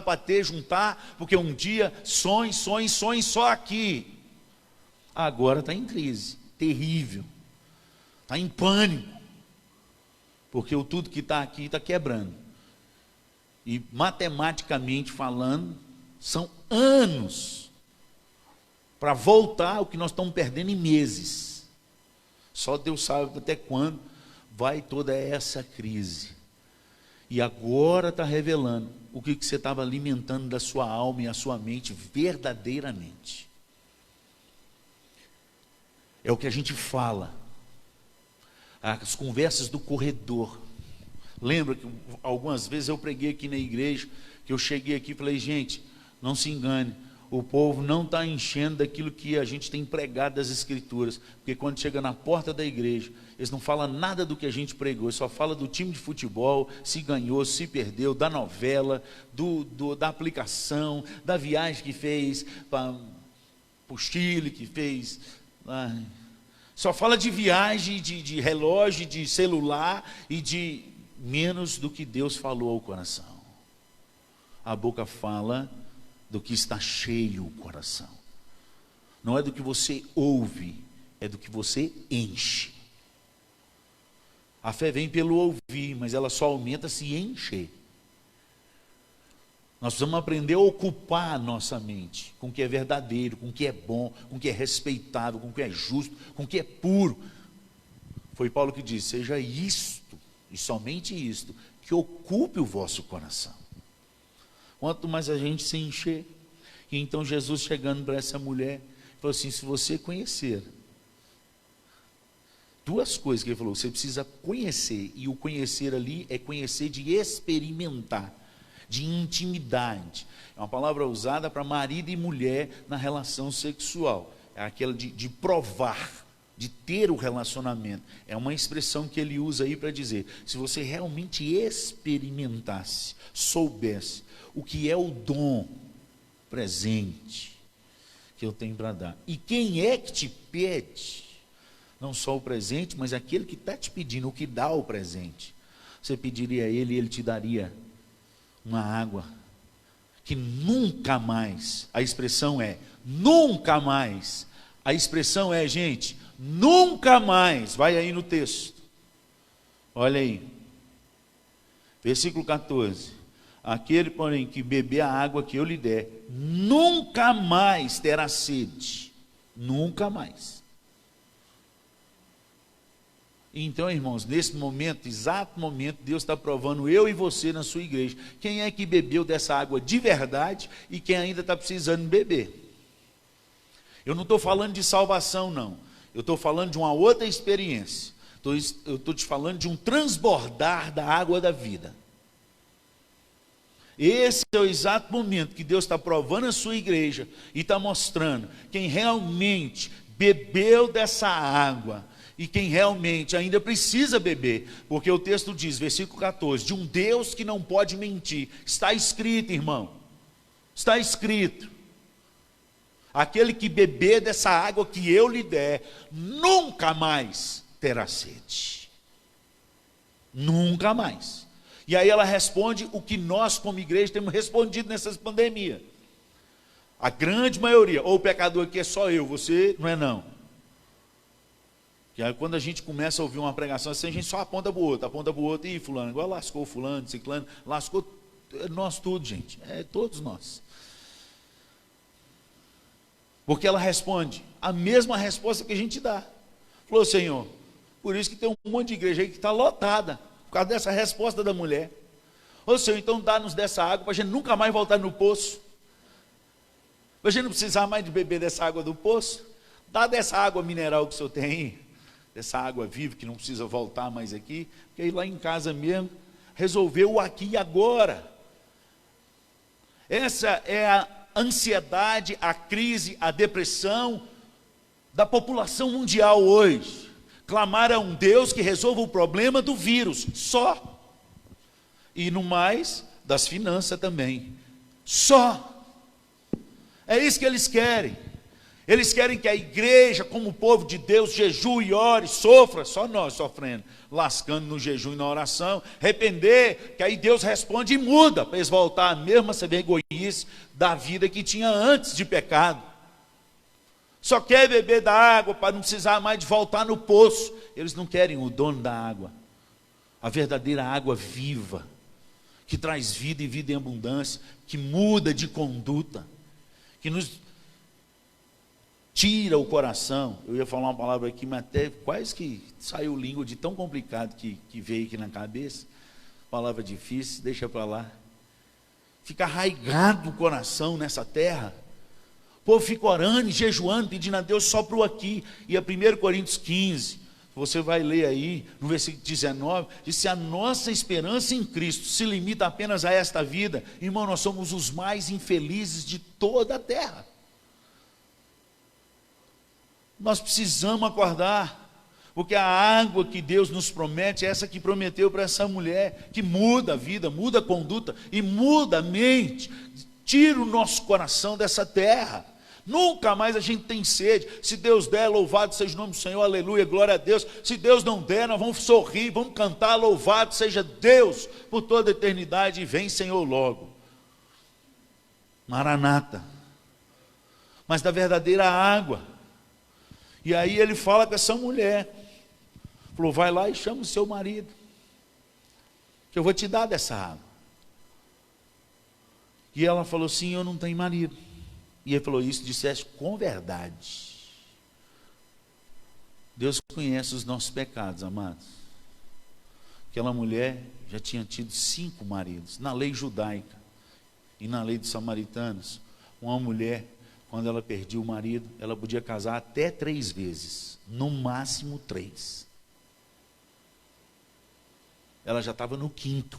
bater, juntar, porque um dia sonhe só aqui. Agora está em crise, terrível, está em pânico, porque o tudo que está aqui está quebrando. E matematicamente falando, são anos para voltar o que nós estamos perdendo em meses. Só Deus sabe até quando vai toda essa crise. E agora está revelando o que você estava alimentando da sua alma e a sua mente verdadeiramente. É o que a gente fala, as conversas do corredor. Lembra que algumas vezes eu preguei aqui na igreja, que eu cheguei aqui e falei, gente, não se engane, o povo não está enchendo daquilo que a gente tem pregado das escrituras, porque quando chega na porta da igreja, eles não falam nada do que a gente pregou, só fala do time de futebol, se ganhou, se perdeu, da novela, da aplicação, da viagem que fez para o Chile, que fez, só fala de viagem, de relógio, de celular e de menos do que Deus falou ao coração. A boca fala do que está cheio o coração. Não é do que você ouve, é do que você enche. A fé vem pelo ouvir, mas ela só aumenta se encher. Nós precisamos aprender a ocupar a nossa mente com o que é verdadeiro, com o que é bom, com o que é respeitável, com o que é justo, com o que é puro. Foi Paulo que disse, seja isto, e somente isto, que ocupe o vosso coração. Quanto mais a gente se encher, e então Jesus chegando para essa mulher, falou assim: se você conhecer, duas coisas que ele falou, você precisa conhecer, e o conhecer ali é conhecer de experimentar, de intimidade. É uma palavra usada para marido e mulher na relação sexual, é aquela de provar, de ter o relacionamento. É uma expressão que ele usa aí para dizer, se você realmente experimentasse, soubesse o que é o dom presente que eu tenho para dar, e quem é que te pede, não só o presente, mas aquele que está te pedindo, o que dá o presente, você pediria a ele e ele te daria uma água que nunca mais, a expressão é nunca mais, a expressão é, gente, nunca mais. Vai aí no texto, olha aí, versículo 14: aquele, porém, que beber a água que eu lhe der, nunca mais terá sede, nunca mais. Então, irmãos, nesse momento, exato momento, Deus está provando eu e você na sua igreja, quem é que bebeu dessa água de verdade e quem ainda está precisando beber. Eu não estou falando de salvação, não, eu estou falando de uma outra experiência, eu estou te falando de um transbordar da água da vida. Esse é o exato momento que Deus está provando a sua igreja e está mostrando quem realmente bebeu dessa água e quem realmente ainda precisa beber, porque o texto diz, versículo 14, de um Deus que não pode mentir. Está escrito, irmão, está escrito: aquele que beber dessa água que eu lhe der, nunca mais terá sede, nunca mais. E aí ela responde o que nós como igreja temos respondido nessas pandemias, a grande maioria: ou o pecador aqui é só eu, você não é não. E aí quando a gente começa a ouvir uma pregação assim, a gente só aponta para o outro, e fulano, igual lascou fulano, ciclano, lascou nós tudo, gente, todos nós. Porque ela responde a mesma resposta que a gente dá. Falou: Senhor, por isso que tem um monte de igreja aí que está lotada, por causa dessa resposta da mulher. Ô Senhor, então dá-nos dessa água para a gente nunca mais voltar no poço, para a gente não precisar mais de beber dessa água do poço. Dá dessa água mineral que o Senhor tem aí, dessa água viva que não precisa voltar mais aqui, porque aí lá em casa mesmo resolveu o aqui e agora. Essa é a ansiedade, a crise, a depressão da população mundial hoje. Clamar a um Deus que resolva o problema do vírus, só. E no mais, das finanças também, só. É isso que eles querem. Eles querem que a igreja, como o povo de Deus, jejue, ore, sofra, só nós sofrendo, lascando no jejum e na oração, arrepender, que aí Deus responde e muda, para eles voltar à mesma vergonhice da vida que tinha antes de pecado. Só quer beber da água para não precisar mais de voltar no poço. Eles não querem o dono da água, a verdadeira água viva, que traz vida e vida em abundância, que muda de conduta, que nos tira o coração. Eu ia falar uma palavra aqui, mas até quase que saiu língua de tão complicado que veio aqui na cabeça. Palavra difícil, deixa para lá. Fica arraigado o coração nessa terra. O povo fica orando e jejuando, pedindo a Deus só para o aqui. E a 1 Coríntios 15, você vai ler aí, no versículo 19, diz: se a nossa esperança em Cristo se limita apenas a esta vida, irmão, nós somos os mais infelizes de toda a terra. Nós precisamos acordar, porque a água que Deus nos promete é essa que prometeu para essa mulher, que muda a vida, muda a conduta e muda a mente, tira o nosso coração dessa terra. Nunca mais a gente tem sede. Se Deus der, louvado seja o nome do Senhor, aleluia, glória a Deus. Se Deus não der, nós vamos sorrir, vamos cantar, louvado seja Deus por toda a eternidade, e vem Senhor logo. Maranata. Mas da verdadeira água. E aí ele fala com essa mulher, falou: vai lá e chama o seu marido, que eu vou te dar dessa água. E ela falou assim: eu não tenho marido. E ele falou: isso disseste com verdade. Deus conhece os nossos pecados, amados. Aquela mulher já tinha tido 5 maridos. Na lei judaica e na lei dos samaritanos, uma mulher quando ela perdia o marido, ela podia casar até 3 vezes, no máximo 3. Ela já estava no 5º.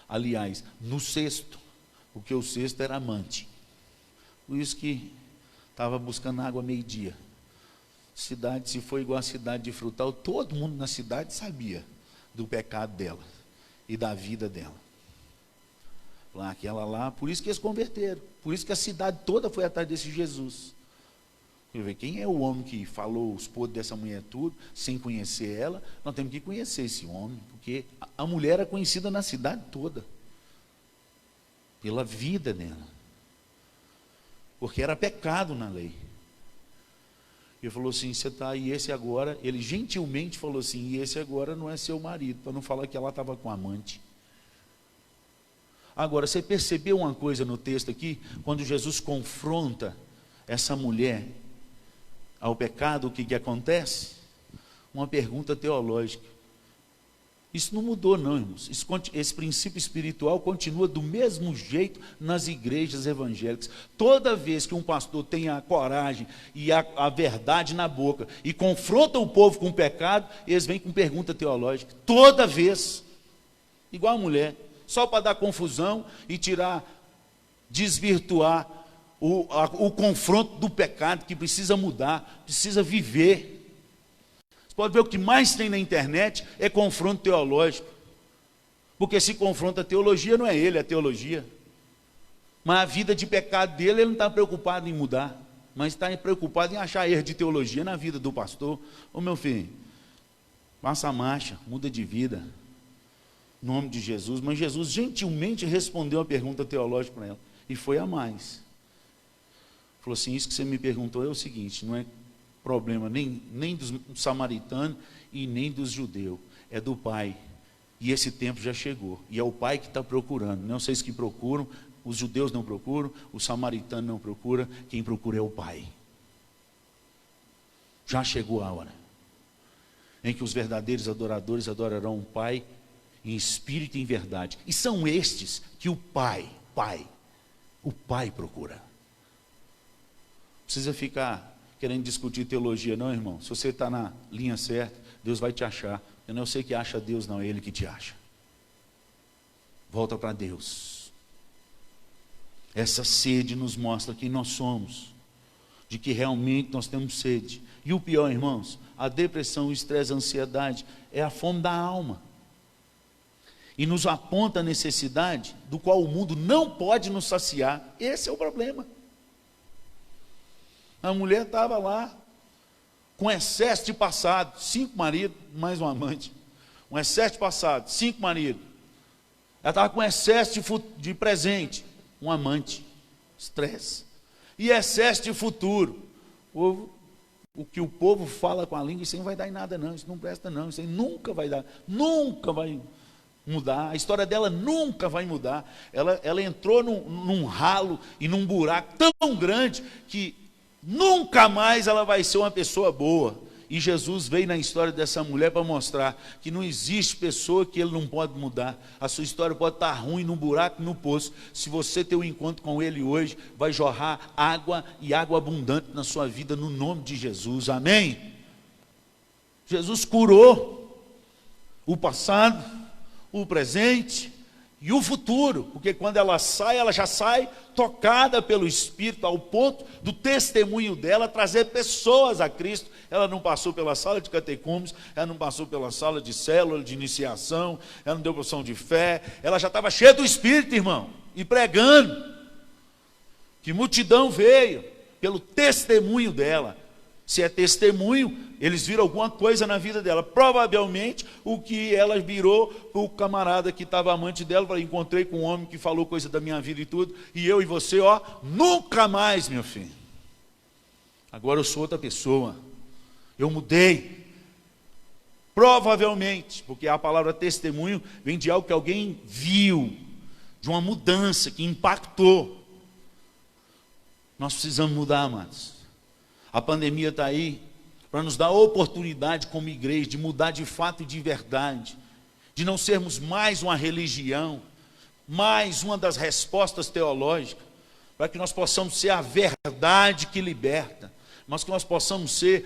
Aliás, no 6º, porque o 6º era amante. Por isso que estava buscando água meio-dia. Cidade, se for igual a cidade de Frutal, todo mundo na cidade sabia do pecado dela e da vida dela. Lá, aquela lá, por isso que eles converteram. Por isso que a cidade toda foi atrás desse Jesus. Eu ver quem é o homem que falou os podres dessa mulher tudo, sem conhecer ela. Nós temos que conhecer esse homem, porque a mulher era conhecida na cidade toda, pela vida dela, porque era pecado na lei. Ele falou assim, você está aí, esse agora, ele gentilmente falou assim, e esse agora não é seu marido, para não falar que ela estava com amante. Agora, você percebeu uma coisa no texto aqui, quando Jesus confronta essa mulher ao pecado, o que acontece? Uma pergunta teológica. Isso não mudou não, irmãos. Esse princípio espiritual continua do mesmo jeito nas igrejas evangélicas. Toda vez que um pastor tem a coragem e a verdade na boca e confronta o povo com o pecado, eles vêm com pergunta teológica. Toda vez. Igual a mulher. Só para dar confusão e desvirtuar o confronto do pecado que precisa mudar, precisa viver. Você pode ver o que mais tem na internet é confronto teológico. Porque se confronta a teologia, não é ele, é a teologia. Mas a vida de pecado dele, ele não está preocupado em mudar, mas está preocupado em achar erro de teologia na vida do pastor. Ô meu filho, passa a marcha, muda de vida. Em nome de Jesus. Mas Jesus gentilmente respondeu a pergunta teológica para ela. E foi a mais. Falou assim, isso que você me perguntou é o seguinte, não é problema nem dos samaritanos e nem dos judeus. É do Pai. E esse tempo já chegou. E é o Pai que está procurando. Não vocês que procuram, os judeus não procuram, os samaritanos não procuram, quem procura é o Pai. Já chegou a hora em que os verdadeiros adoradores adorarão o Pai em espírito e em verdade. E são estes que o Pai procura. Não precisa ficar querendo discutir teologia não, irmão. Se você está na linha certa, Deus vai te achar. Eu não sei que acha Deus, não, é Ele que te acha. Volta para Deus. Essa sede nos mostra quem nós somos, de que realmente nós temos sede. E o pior, irmãos, a depressão, o estresse, a ansiedade, é a fome da alma. E nos aponta a necessidade do qual o mundo não pode nos saciar. Esse é o problema. A mulher estava lá com excesso de passado, 5 maridos, mais um amante. Um excesso de passado, 5 maridos. Ela estava com excesso de presente, um amante, estresse. E excesso de futuro. O que o povo fala com a língua, isso aí não vai dar em nada não, isso não presta não, isso aí nunca vai dar, nunca vai mudar, a história dela nunca vai mudar. Ela entrou num ralo e num buraco tão grande que nunca mais ela vai ser uma pessoa boa. E Jesus veio na história dessa mulher para mostrar que não existe pessoa que ele não pode mudar. A sua história pode estar ruim num buraco, no poço. Se você ter um encontro com ele hoje, vai jorrar água e água abundante na sua vida, no nome de Jesus, amém? Jesus curou o passado, o presente e o futuro, porque quando ela sai, ela já sai tocada pelo Espírito, ao ponto do testemunho dela trazer pessoas a Cristo. Ela não passou pela sala de catecúmenes, ela não passou pela sala de célula, de iniciação, ela não deu profissão de fé, ela já estava cheia do Espírito, irmão, e pregando. Que multidão veio pelo testemunho dela. Se é testemunho, eles viram alguma coisa na vida dela. Provavelmente o que ela virou para o camarada que estava amante dela, falou, encontrei com um homem que falou coisa da minha vida e tudo, e eu e você, ó, nunca mais, meu filho. Agora eu sou outra pessoa. Eu mudei. Provavelmente, porque a palavra testemunho vem de algo que alguém viu, de uma mudança que impactou. Nós precisamos mudar, amados. A pandemia está aí para nos dar a oportunidade como igreja de mudar de fato e de verdade, de não sermos mais uma religião, mais uma das respostas teológicas, para que nós possamos ser a verdade que liberta, mas que nós possamos ser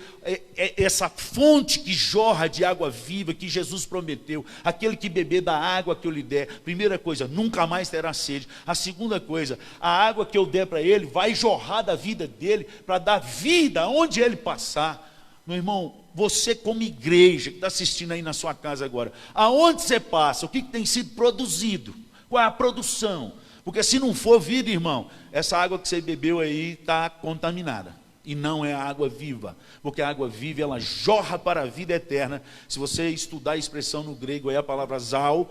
essa fonte que jorra de água viva que Jesus prometeu. Aquele que beber da água que eu lhe der, primeira coisa, nunca mais terá sede. A segunda coisa, a água que eu der para ele vai jorrar da vida dele, para dar vida aonde ele passar. Meu irmão, você como igreja que está assistindo aí na sua casa agora, aonde você passa, o que tem sido produzido? Qual é a produção? Porque se não for vida, irmão, essa água que você bebeu aí está contaminada. E não é a água viva, porque a água viva, ela jorra para a vida eterna. Se você estudar a expressão no grego, é a palavra zal,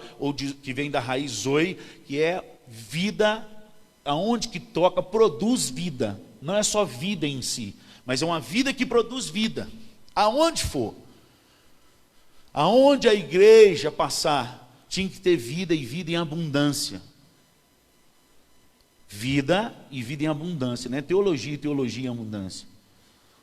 que vem da raiz zoe, que é vida, aonde que toca, produz vida. Não é só vida em si, mas é uma vida que produz vida, aonde for. Aonde a igreja passar, tinha que ter vida e vida em abundância. Vida e vida em abundância, não é teologia e teologia em abundância.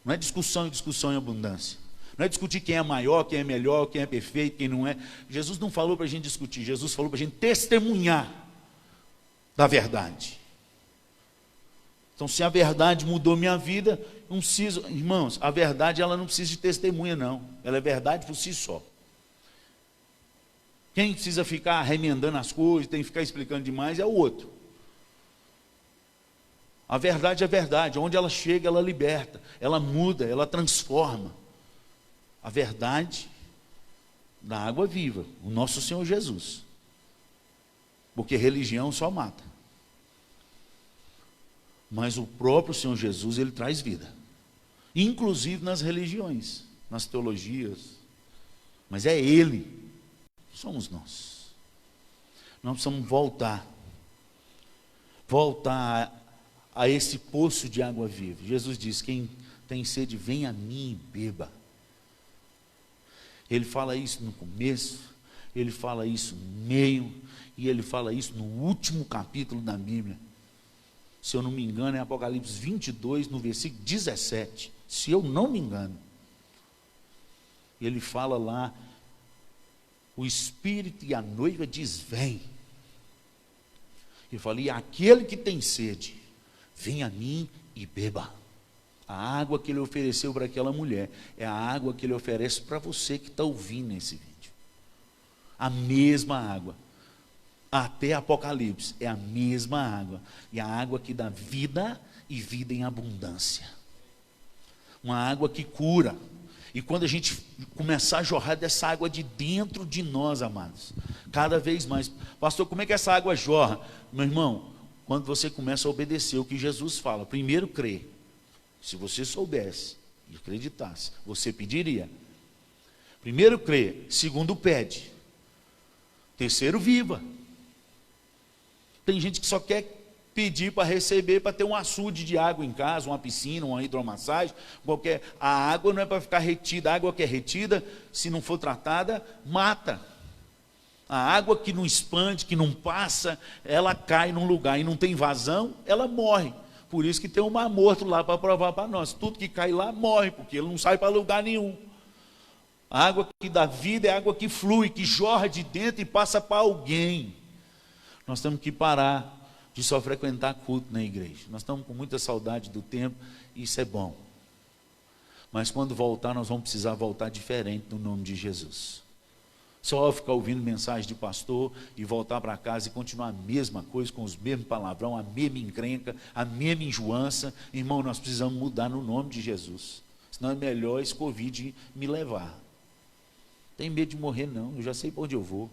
Não é discussão e discussão em abundância. Não é discutir quem é maior, quem é melhor, quem é perfeito, quem não é. Jesus não falou para a gente discutir, Jesus falou para a gente testemunhar da verdade. Então, se a verdade mudou minha vida, não preciso, irmãos, a verdade ela não precisa de testemunha, não. Ela é verdade por si só. Quem precisa ficar remendando as coisas, tem que ficar explicando demais, é o outro. A verdade é verdade, onde ela chega, ela liberta, ela muda, ela transforma. A verdade da água viva, o nosso Senhor Jesus. Porque religião só mata. Mas o próprio Senhor Jesus, ele traz vida. Inclusive nas religiões, nas teologias. Mas é Ele, somos nós. Nós precisamos voltar a esse poço de água viva. Jesus diz, quem tem sede, vem a mim e beba. Ele fala isso no começo, ele fala isso no meio, e ele fala isso no último capítulo da Bíblia. Se eu não me engano, é Apocalipse 22, no versículo 17. Se eu não me engano. Ele fala lá, o Espírito e a noiva diz, vem. Ele fala, e aquele que tem sede, vem a mim e beba. A água que ele ofereceu para aquela mulher é a água que ele oferece para você que está ouvindo esse vídeo. A mesma água. Até Apocalipse é a mesma água. E a água que dá vida e vida em abundância. Uma água que cura. E quando a gente começar a jorrar dessa água de dentro de nós, amados, cada vez mais. Pastor, como é que essa água jorra? Meu irmão, quando você começa a obedecer o que Jesus fala, primeiro crê. Se você soubesse e acreditasse, você pediria. Primeiro crê, segundo pede, terceiro viva. Tem gente que só quer pedir para receber, para ter um açude de água em casa, uma piscina, uma hidromassagem, qualquer. A água não é para ficar retida, a água que é retida, se não for tratada, mata. A água que não expande, que não passa, ela cai num lugar e não tem vazão, ela morre. Por isso que tem um mar morto lá para provar para nós. Tudo que cai lá morre, porque ele não sai para lugar nenhum. A água que dá vida é a água que flui, que jorra de dentro e passa para alguém. Nós temos que parar de só frequentar culto na igreja. Nós estamos com muita saudade do tempo, e isso é bom. Mas quando voltar, nós vamos precisar voltar diferente no nome de Jesus. Só ficar ouvindo mensagem de pastor e voltar para casa e continuar a mesma coisa, com os mesmos palavrão, a mesma encrenca, a mesma enjoança. Irmão, nós precisamos mudar no nome de Jesus. Senão é melhor esse Covid me levar. Tem medo de morrer não, eu já sei para onde eu vou.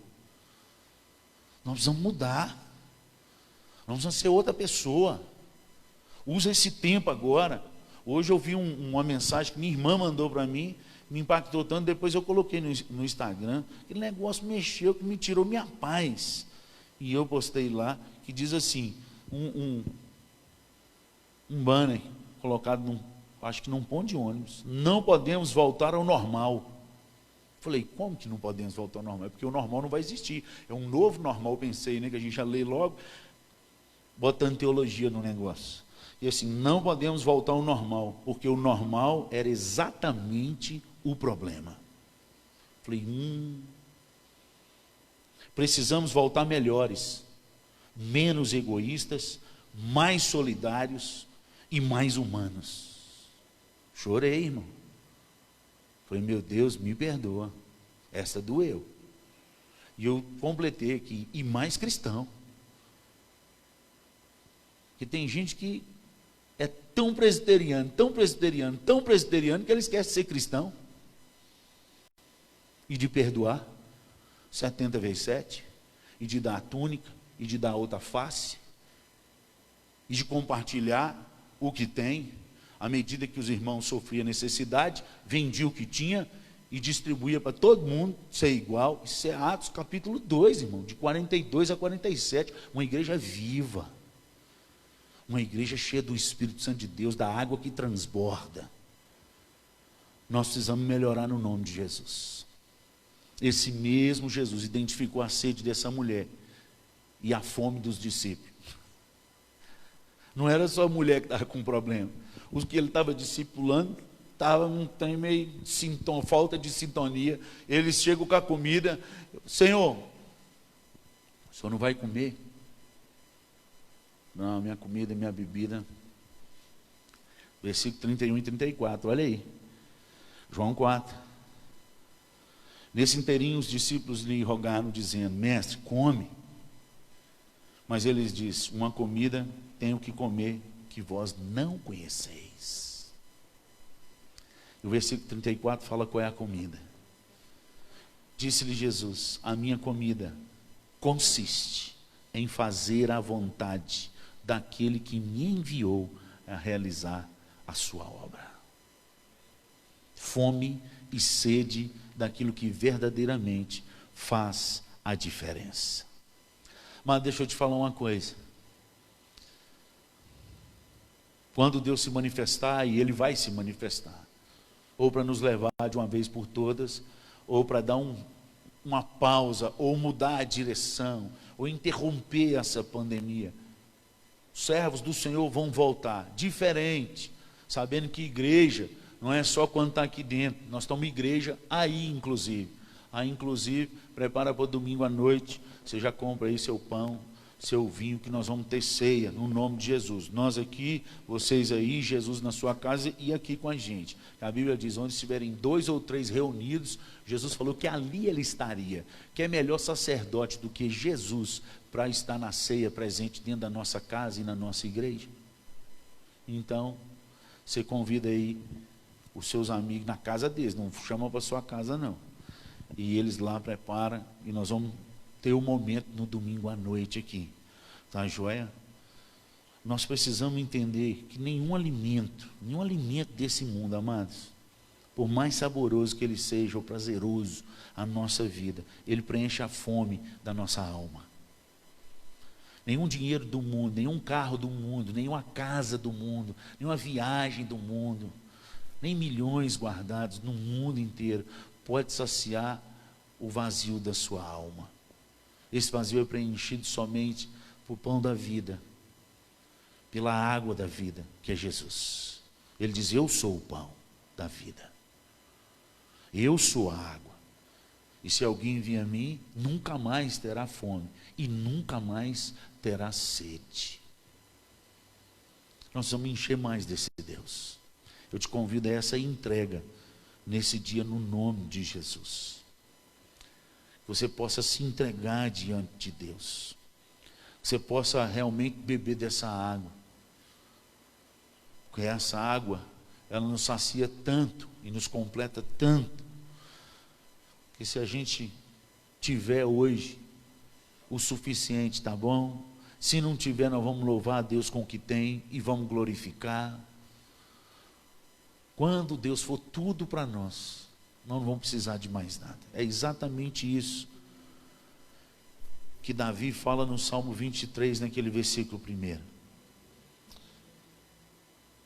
Nós precisamos mudar. Nós precisamos ser outra pessoa. Usa esse tempo agora. Hoje eu vi uma mensagem que minha irmã mandou para mim, me impactou tanto, depois eu coloquei no Instagram, aquele negócio mexeu, que me tirou minha paz. E eu postei lá, que diz assim, um banner colocado, acho que num ponto de ônibus, não podemos voltar ao normal. Falei, como que não podemos voltar ao normal? É porque o normal não vai existir, é um novo normal, eu pensei, né, que a gente já lê logo, botando teologia no negócio. E assim, não podemos voltar ao normal, porque o normal era exatamente o problema. Falei, precisamos voltar melhores, menos egoístas, mais solidários e mais humanos. Chorei, irmão. Falei, meu Deus, me perdoa. Essa doeu. E eu completei aqui, e mais cristão. Porque tem gente que é tão presbiteriano, tão presbiteriano, tão presbiteriano, que ele esquece de ser cristão. E de perdoar 70 vezes 7, e de dar a túnica, e de dar a outra face, e de compartilhar o que tem. À medida que os irmãos sofriam necessidade, vendia o que tinha e distribuía para todo mundo ser igual. Isso é Atos capítulo 2, irmão, de 42 a 47. Uma igreja viva, uma igreja cheia do Espírito Santo de Deus, da água que transborda. Nós precisamos melhorar no nome de Jesus. Esse mesmo Jesus identificou a sede dessa mulher e a fome dos discípulos. Não era só a mulher que estava com problema. Os que ele estava discipulando estavam num trem meio de falta de sintonia. Eles chegam com a comida. Senhor, o senhor não vai comer? Não, minha comida e minha bebida. Versículo 31 e 34, olha aí. João 4. Nesse inteirinho os discípulos lhe rogaram, dizendo, mestre, come. Mas ele lhes disse, uma comida tenho que comer que vós não conheceis. E o versículo 34 fala qual é a comida. Disse-lhe Jesus, a minha comida consiste em fazer a vontade daquele que me enviou a realizar a sua obra. Fome e sede daquilo que verdadeiramente faz a diferença. Mas deixa eu te falar uma coisa. Quando Deus se manifestar, e Ele vai se manifestar, ou para nos levar de uma vez por todas, ou para dar uma pausa, ou mudar a direção, ou interromper essa pandemia, os servos do Senhor vão voltar, diferente, sabendo que igreja não é só quando está aqui dentro, nós estamos igreja aí inclusive. Aí inclusive, prepara para domingo à noite, você já compra aí seu pão, seu vinho, que nós vamos ter ceia, no nome de Jesus. Nós aqui, vocês aí, Jesus na sua casa e aqui com a gente. A Bíblia diz, onde estiverem 2 ou 3 reunidos, Jesus falou que ali Ele estaria. Que é melhor sacerdote do que Jesus para estar na ceia presente dentro da nossa casa e na nossa igreja? Então, você convida aí os seus amigos na casa deles, não chama para sua casa não. E eles lá preparam, e nós vamos ter um momento no domingo à noite aqui, tá joia? Nós precisamos entender que nenhum alimento desse mundo, amados, por mais saboroso que ele seja, ou prazeroso a nossa vida, ele preenche a fome da nossa alma. Nenhum dinheiro do mundo, nenhum carro do mundo, nenhuma casa do mundo, nenhuma viagem do mundo, nem milhões guardados no mundo inteiro pode saciar o vazio da sua alma. Esse vazio é preenchido somente por pão da vida, pela água da vida, que é Jesus. Ele diz, eu sou o pão da vida, eu sou a água, e se alguém vir a mim, nunca mais terá fome, e nunca mais terá sede. Nós vamos encher mais desse Deus. Eu te convido a essa entrega, nesse dia, no nome de Jesus. Que você possa se entregar diante de Deus. Que você possa realmente beber dessa água. Porque essa água, ela nos sacia tanto e nos completa tanto. Que se a gente tiver hoje o suficiente, tá bom? Se não tiver, nós vamos louvar a Deus com o que tem e vamos glorificar. Quando Deus for tudo para nós, nós não vamos precisar de mais nada. É exatamente isso que Davi fala no Salmo 23, naquele versículo 1.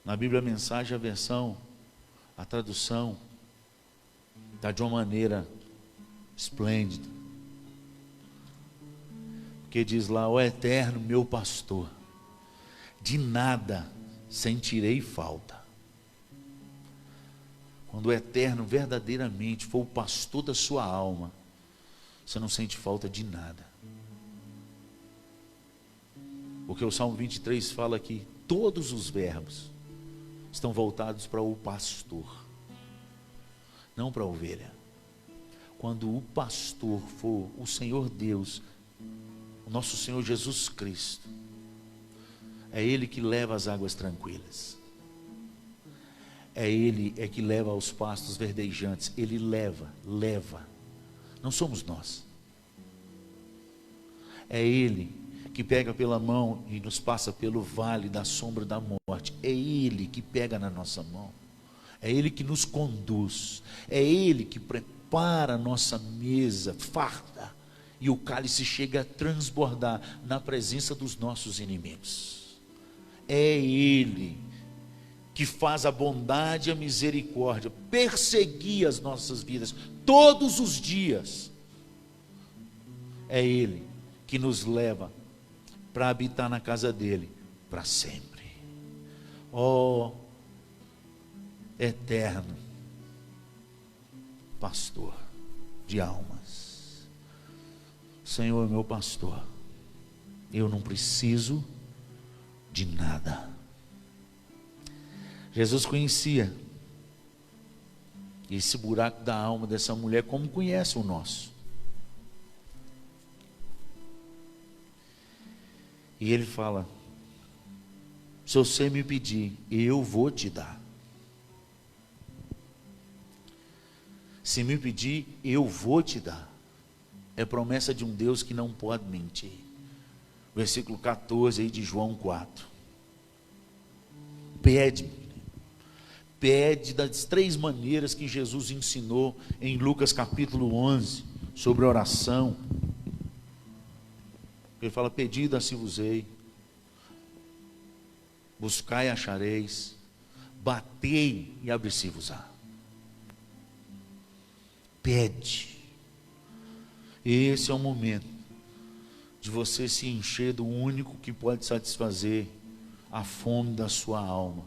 Na Bíblia a Mensagem, a tradução, está de uma maneira esplêndida. Porque diz lá, ó Eterno meu pastor, de nada sentirei falta. Quando o Eterno verdadeiramente for o pastor da sua alma, você não sente falta de nada. Porque o Salmo 23 fala que todos os verbos estão voltados para o pastor, não para a ovelha. Quando o pastor for o Senhor Deus, o nosso Senhor Jesus Cristo, é Ele que leva as águas tranquilas, é Ele que leva aos pastos verdejantes. Ele leva, não somos nós. É Ele que pega pela mão e nos passa pelo vale da sombra da morte. É Ele que pega na nossa mão, é Ele que nos conduz, é Ele que prepara a nossa mesa farta, e o cálice chega a transbordar na presença dos nossos inimigos. É Ele que faz a bondade e a misericórdia perseguir as nossas vidas todos os dias. É Ele que nos leva para habitar na casa dele para sempre. Ó eterno pastor de almas, Senhor, meu pastor, eu não preciso de nada. Jesus conhecia esse buraco da alma dessa mulher como conhece o nosso. E ele fala: se você me pedir, eu vou te dar. Se me pedir, eu vou te dar. É promessa de um Deus que não pode mentir. Versículo 14 aí de João 4. Pede das 3 maneiras que Jesus ensinou em Lucas capítulo 11, sobre oração. Ele fala: pedi, dar-se-vos-ei, buscai e achareis, batei e abrir-se-vos-á. Pede. Esse é o momento de você se encher do único que pode satisfazer a fome da sua alma,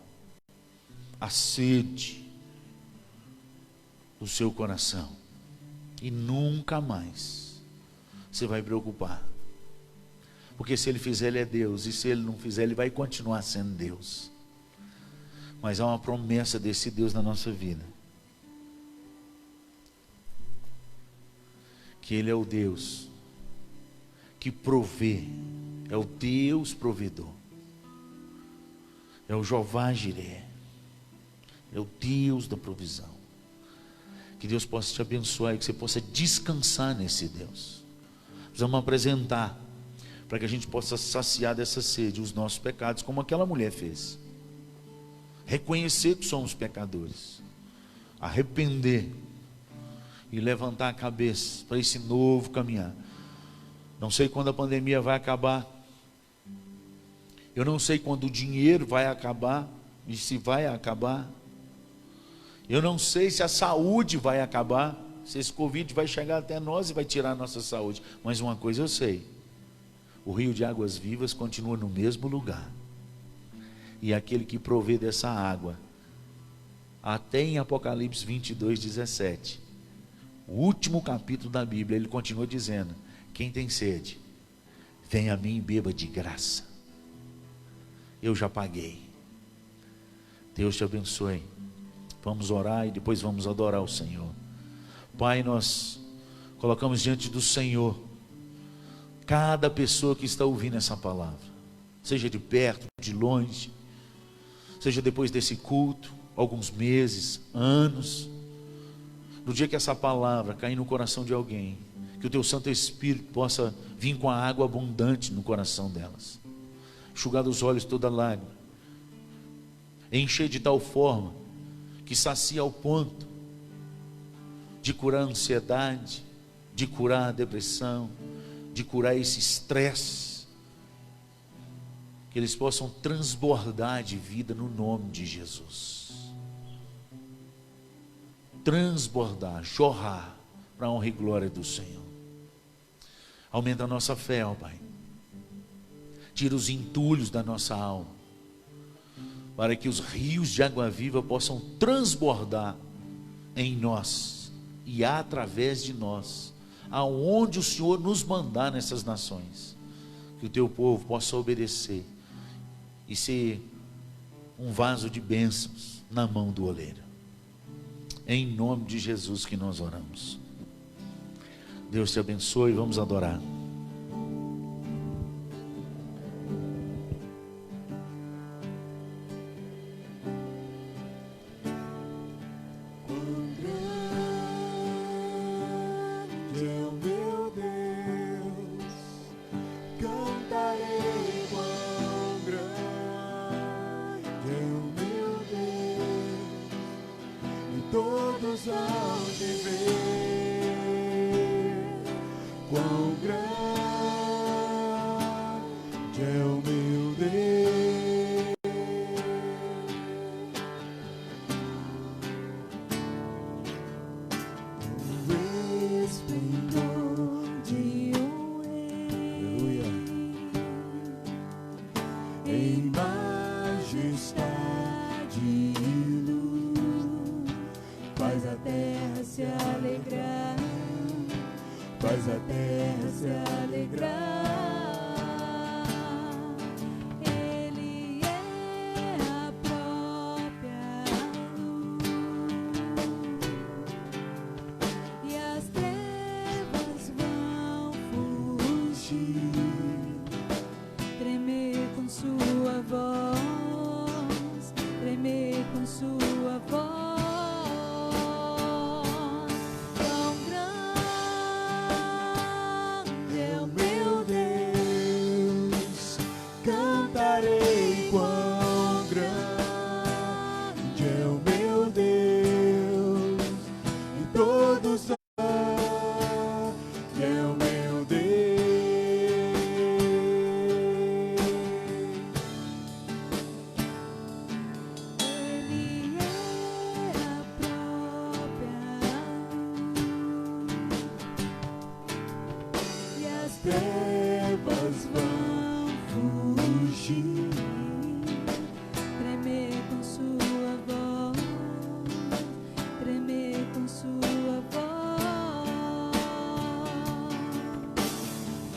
a sede do seu coração, e nunca mais você vai preocupar, porque se Ele fizer, Ele é Deus, e se Ele não fizer, Ele vai continuar sendo Deus. Mas há uma promessa desse Deus na nossa vida, que Ele é o Deus que provê, é o Deus provedor, é o Jeová Jireh, é o Deus da provisão. Que Deus possa te abençoar e que você possa descansar nesse Deus. Precisamos apresentar, para que a gente possa saciar dessa sede os nossos pecados, como aquela mulher fez. Reconhecer que somos pecadores, arrepender e levantar a cabeça para esse novo caminhar. Não sei quando a pandemia vai acabar, eu não sei quando o dinheiro vai acabar, e se vai acabar, eu não sei se a saúde vai acabar, se esse Covid vai chegar até nós e vai tirar a nossa saúde, mas uma coisa eu sei: o rio de águas vivas continua no mesmo lugar, e aquele que provê dessa água, até em Apocalipse 22:17, o último capítulo da Bíblia, ele continua dizendo: quem tem sede, venha a mim e beba de graça, eu já paguei. Deus te abençoe. Vamos orar e depois vamos adorar o Senhor. Pai, nós colocamos diante do Senhor cada pessoa que está ouvindo essa palavra, seja de perto, de longe, seja depois desse culto, alguns meses, anos. No dia que essa palavra cair no coração de alguém, que o teu Santo Espírito possa vir com a água abundante no coração delas, enxugar dos olhos toda lágrima, encher de tal forma que sacia ao ponto de curar a ansiedade, de curar a depressão, de curar esse estresse, que eles possam transbordar de vida no nome de Jesus. Transbordar, jorrar para a honra e glória do Senhor. Aumenta a nossa fé, ó Pai. Tira os entulhos da nossa alma, para que os rios de água viva possam transbordar em nós e através de nós, aonde o Senhor nos mandar nessas nações. que o teu povo possa obedecer e ser um vaso de bênçãos na mão do oleiro. É em nome de Jesus que nós oramos. Deus te abençoe, vamos adorar. Todos hão de ver quão grande é o meu Deus. O esplendor de um rei, em majestade e luz, faz a terra se alegrar, faz a terra se alegrar. Ele é a própria luz, e as trevas vão fugir, tremer com sua voz, tremer com sua voz. Trevas vão fugir, tremer com sua voz, tremer com sua voz.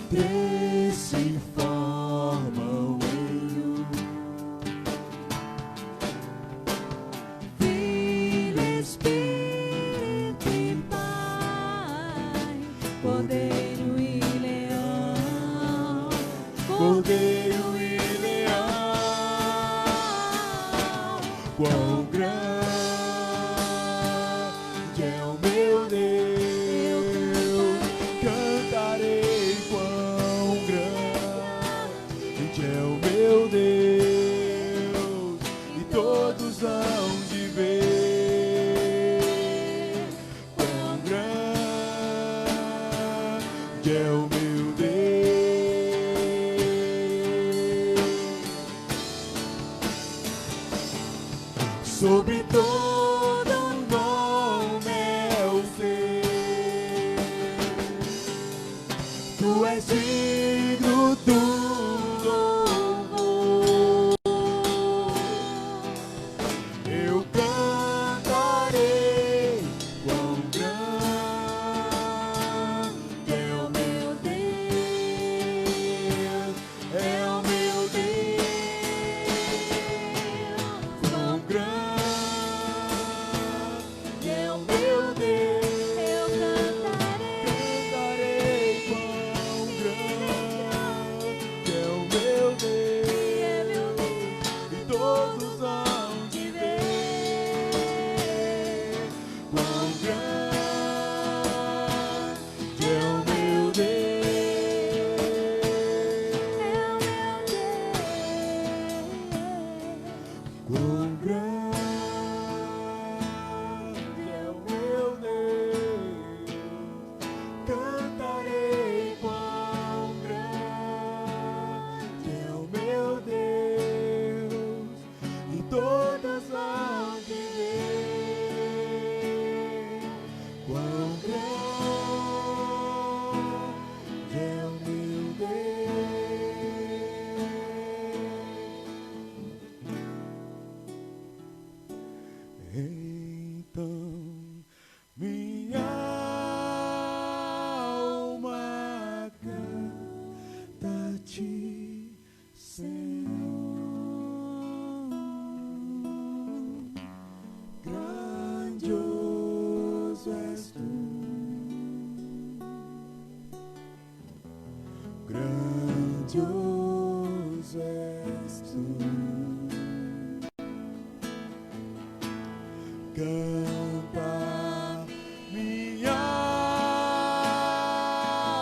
Três se formam em um, Filho, Espírito e Pai, Cordeiro e Cordeiro e leão, quão grande é o meu Deus, cantarei quão grande é o meu Deus, e todos hão de ver quão grande é o meu sobre todo nome é o teu, tu és digno do louvor, eu cantarei quão grande é o meu Deus, é o meu Deus, quão grande. grandioso és tu. Canta minha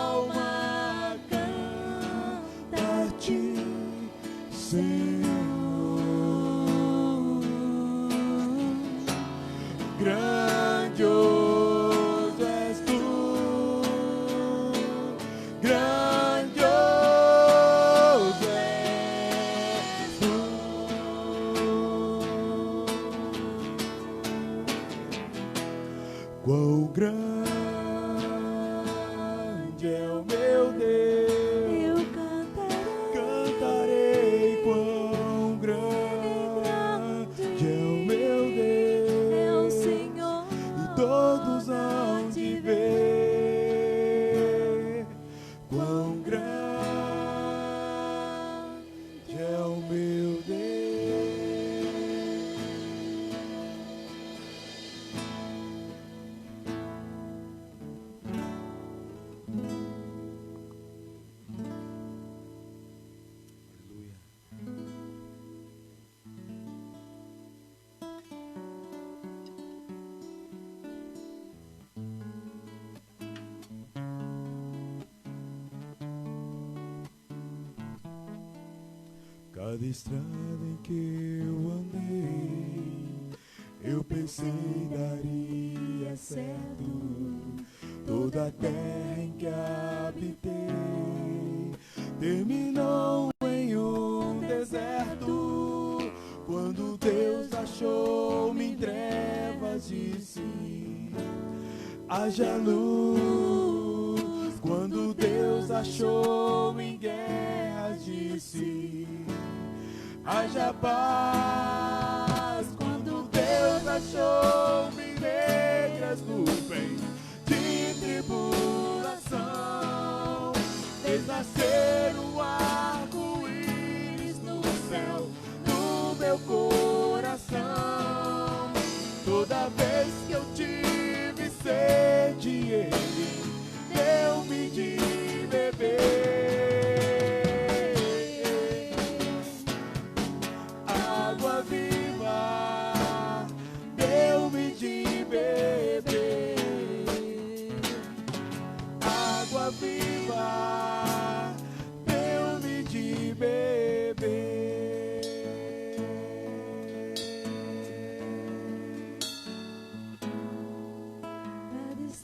alma, canta a ti, Senhor. Grandioso és tu, grandioso és tu. Quão grande é o meu Deus, Eu cantarei quão grande é o meu Deus, é o Senhor. e todos hão de ver quão grande é o meu Deus. Cada estrada em que eu andei, eu pensei daria certo. Toda a terra em que habitei terminou em um deserto. Quando Deus achou-me em trevas, disse: haja luz. Quando Deus achou-me em guerras, disse: haja paz. Quando Deus achou-me em negras nuvens de tribulação, fez nascer um arco-íris no céu do meu coração. Toda vez que eu tive sede, Ele deu-me de beber. Água viva, deu-me de beber. Água viva,